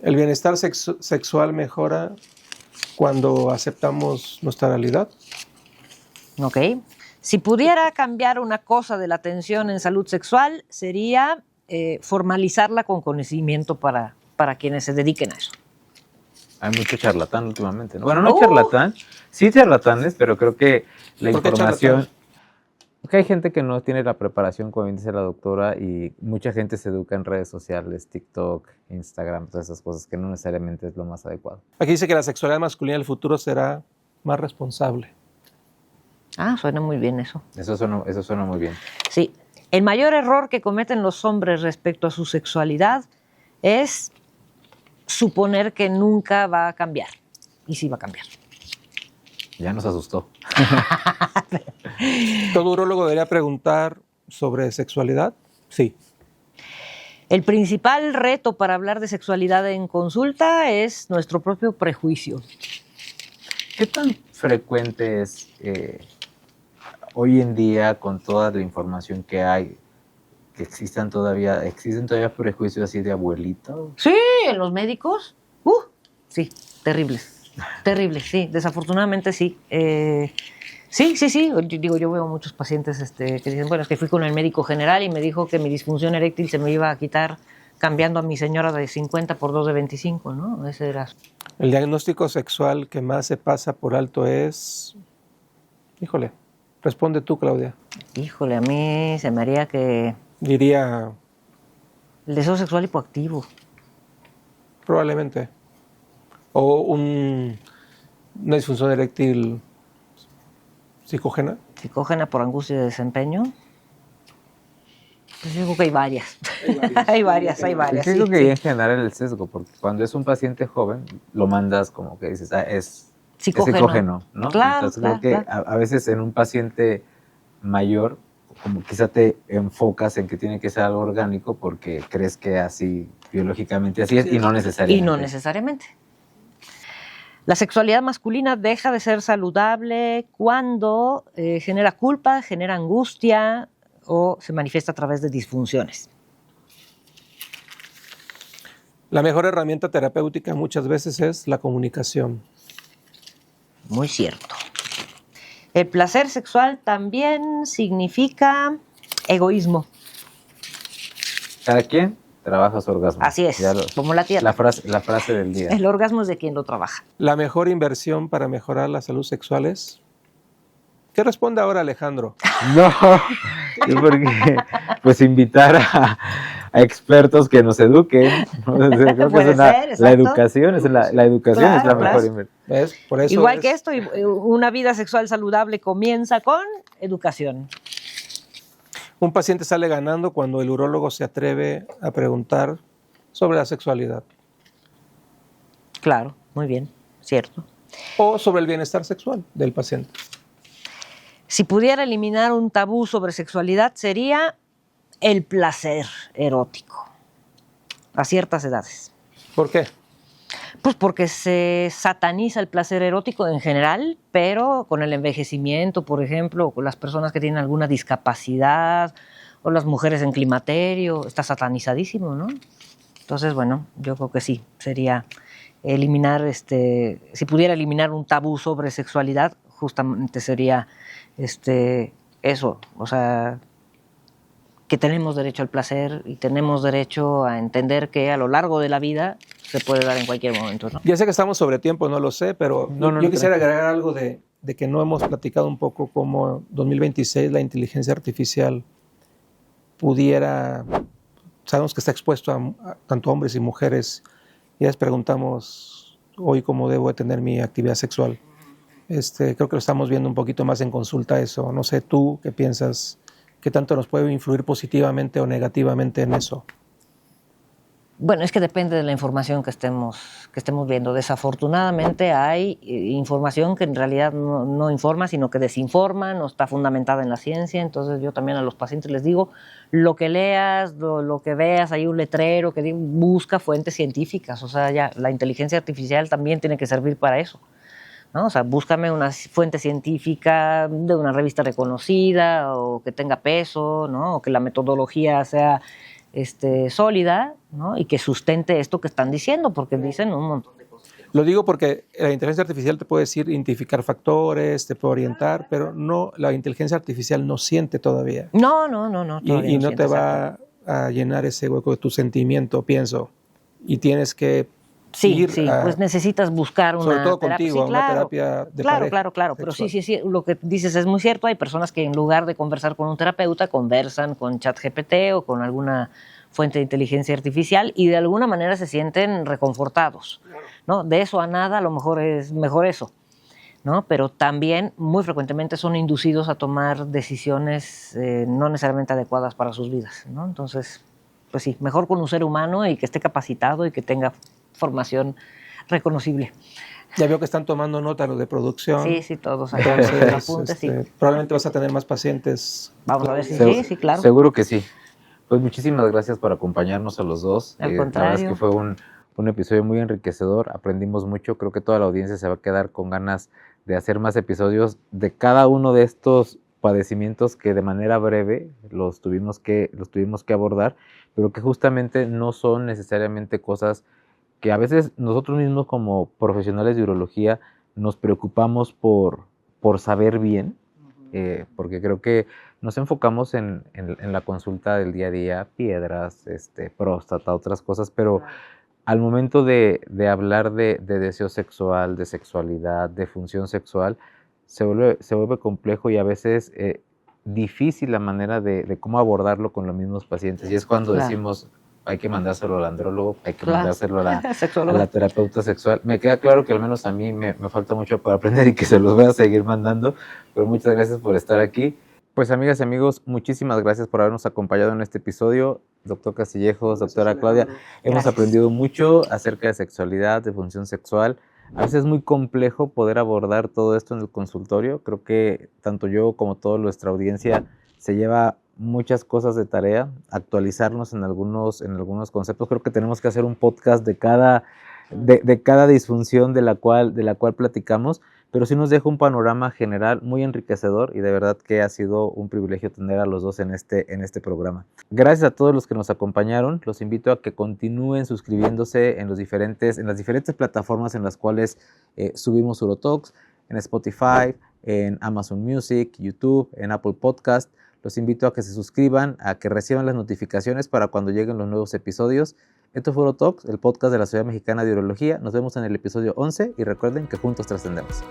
El bienestar sexual mejora cuando aceptamos nuestra realidad. Ok. Si pudiera cambiar una cosa de la atención en salud sexual, sería formalizarla con conocimiento para quienes se dediquen a eso. Hay mucho charlatán últimamente, ¿no? Bueno, no charlatán, sí charlatanes, pero creo que la información... Porque hay gente que no tiene la preparación, como bien dice la doctora, y mucha gente se educa en redes sociales, TikTok, Instagram, todas esas cosas que no necesariamente es lo más adecuado. Aquí dice que la sexualidad masculina del futuro será más responsable. Ah, suena muy bien eso. Eso suena muy bien. Sí. El mayor error que cometen los hombres respecto a su sexualidad es suponer que nunca va a cambiar. Y sí va a cambiar. Ya nos asustó. ¿Todo urólogo debería preguntar sobre sexualidad? Sí. El principal reto para hablar de sexualidad en consulta es nuestro propio prejuicio. ¿Qué tan frecuente es hoy en día, con toda la información que hay, que existen todavía prejuicios así de abuelito? Sí, en los médicos. Sí, terribles. Terrible, sí, desafortunadamente sí. Sí. Yo veo muchos pacientes que dicen, bueno, es que fui con el médico general y me dijo que mi disfunción eréctil se me iba a quitar cambiando a mi señora de 50 por 2 de 25, ¿no? Ese era. El diagnóstico sexual que más se pasa por alto es... Híjole, responde tú, Claudia. Híjole, a mí se me haría que... Diría... El deseo sexual hipoactivo. Probablemente. O una disfunción eréctil psicógena. Psicógena por angustia de desempeño. Pues yo creo que hay varias. Hay varias. Creo que en general el sesgo, porque cuando es un paciente joven, lo mandas como que dices, es psicógeno, ¿no? Claro, entonces creo que a veces en un paciente mayor, como quizá te enfocas en que tiene que ser algo orgánico porque crees que así, biológicamente así es, y no necesariamente. La sexualidad masculina deja de ser saludable cuando genera culpa, genera angustia o se manifiesta a través de disfunciones. La mejor herramienta terapéutica muchas veces es la comunicación. Muy cierto. El placer sexual también significa egoísmo. Cada quien trabaja su orgasmo. Así es, como la tierra. La frase del día. El orgasmo es de quien lo trabaja. La mejor inversión para mejorar la salud sexual es... ¿Qué responde ahora Alejandro? No, porque pues invitar a expertos que nos eduquen. Creo que la educación es la educación, es la mejor inversión. ¿Ves? Por eso igual que esto, una vida sexual saludable comienza con educación. Un paciente sale ganando cuando el urólogo se atreve a preguntar sobre la sexualidad. Claro, muy bien, cierto. O sobre el bienestar sexual del paciente. Si pudiera eliminar un tabú sobre sexualidad, sería el placer erótico. a ciertas edades. ¿Por qué? Pues porque se sataniza el placer erótico en general, pero con el envejecimiento, por ejemplo, o con las personas que tienen alguna discapacidad, o las mujeres en climaterio, está satanizadísimo, ¿no? Entonces, bueno, yo creo que sí, sería eliminar, si pudiera eliminar un tabú sobre sexualidad, justamente sería eso, o sea, que tenemos derecho al placer y tenemos derecho a entender que a lo largo de la vida se puede dar en cualquier momento, ¿no? Ya sé que estamos sobre tiempo, no lo sé, pero yo quisiera agregar algo de que no hemos platicado un poco cómo 2026 la inteligencia artificial pudiera, sabemos que está expuesto a tanto hombres y mujeres, y les preguntamos hoy cómo debo de tener mi actividad sexual. Creo que lo estamos viendo un poquito más en consulta eso. No sé, ¿tú qué piensas? ¿Qué tanto nos puede influir positivamente o negativamente en eso? Bueno, es que depende de la información que estemos viendo. Desafortunadamente hay información que en realidad no informa, sino que desinforma, no está fundamentada en la ciencia. Entonces yo también a los pacientes les digo, lo que leas, lo que veas, hay un letrero que diga, busca fuentes científicas. O sea, ya la inteligencia artificial también tiene que servir para eso, ¿no? O sea, búscame una fuente científica de una revista reconocida o que tenga peso, ¿no? O que la metodología sea sólida, ¿no? Y que sustente esto que están diciendo, porque dicen un montón de cosas. Lo digo porque la inteligencia artificial te puede decir, identificar factores, te puede orientar, pero no, la inteligencia artificial no siente todavía. No. Y no te va a llenar ese hueco de tu sentimiento, pienso. Y tienes que Sí, pues necesitas buscar una sobre todo terapia. Contigo, Sí, claro, una terapia de pareja. Claro. Pero sí, lo que dices es muy cierto. Hay personas que en lugar de conversar con un terapeuta, conversan con ChatGPT o con alguna fuente de inteligencia artificial y de alguna manera se sienten reconfortados, ¿no? De eso a nada, a lo mejor es mejor eso, ¿no? Pero también muy frecuentemente son inducidos a tomar decisiones no necesariamente adecuadas para sus vidas, ¿no? Entonces, pues sí, mejor con un ser humano y que esté capacitado y que tenga formación reconocible. Ya veo que están tomando nota los de producción. Sí, todos acá los apuntes, sí. Probablemente vas a tener más pacientes. Vamos a ver si sí, claro. Seguro que sí. Pues muchísimas gracias por acompañarnos a los dos. Al contrario. La verdad es que fue un episodio muy enriquecedor, aprendimos mucho, creo que toda la audiencia se va a quedar con ganas de hacer más episodios de cada uno de estos padecimientos que de manera breve los tuvimos que abordar, pero que justamente no son necesariamente cosas que a veces nosotros mismos como profesionales de urología nos preocupamos por saber bien, porque creo que nos enfocamos en la consulta del día a día, piedras, próstata, otras cosas, pero al momento de hablar de deseo sexual, de sexualidad, de función sexual, se vuelve complejo y a veces difícil la manera de cómo abordarlo con los mismos pacientes. Y es cuando decimos, hay que mandárselo al andrólogo, hay que mandárselo a la terapeuta sexual. Me queda claro que al menos a mí me falta mucho para aprender y que se los voy a seguir mandando, pero muchas gracias por estar aquí. Pues amigas y amigos, muchísimas gracias por habernos acompañado en este episodio. Doctor Castillejos, doctora Claudia, hemos aprendido mucho acerca de sexualidad, de función sexual. A veces es muy complejo poder abordar todo esto en el consultorio. Creo que tanto yo como toda nuestra audiencia se lleva muchas cosas de tarea, actualizarnos en algunos conceptos. Creo que tenemos que hacer un podcast de cada disfunción de la cual platicamos, pero sí nos deja un panorama general muy enriquecedor y de verdad que ha sido un privilegio tener a los dos en este programa. Gracias a todos los que nos acompañaron. Los invito a que continúen suscribiéndose en las diferentes plataformas en las cuales subimos UroTalks, en Spotify, en Amazon Music, YouTube, en Apple Podcast. Los invito a que se suscriban, a que reciban las notificaciones para cuando lleguen los nuevos episodios. Esto fue UroTalks, el podcast de la Sociedad Mexicana de Urología. Nos vemos en el episodio 11 y recuerden que juntos trascendemos.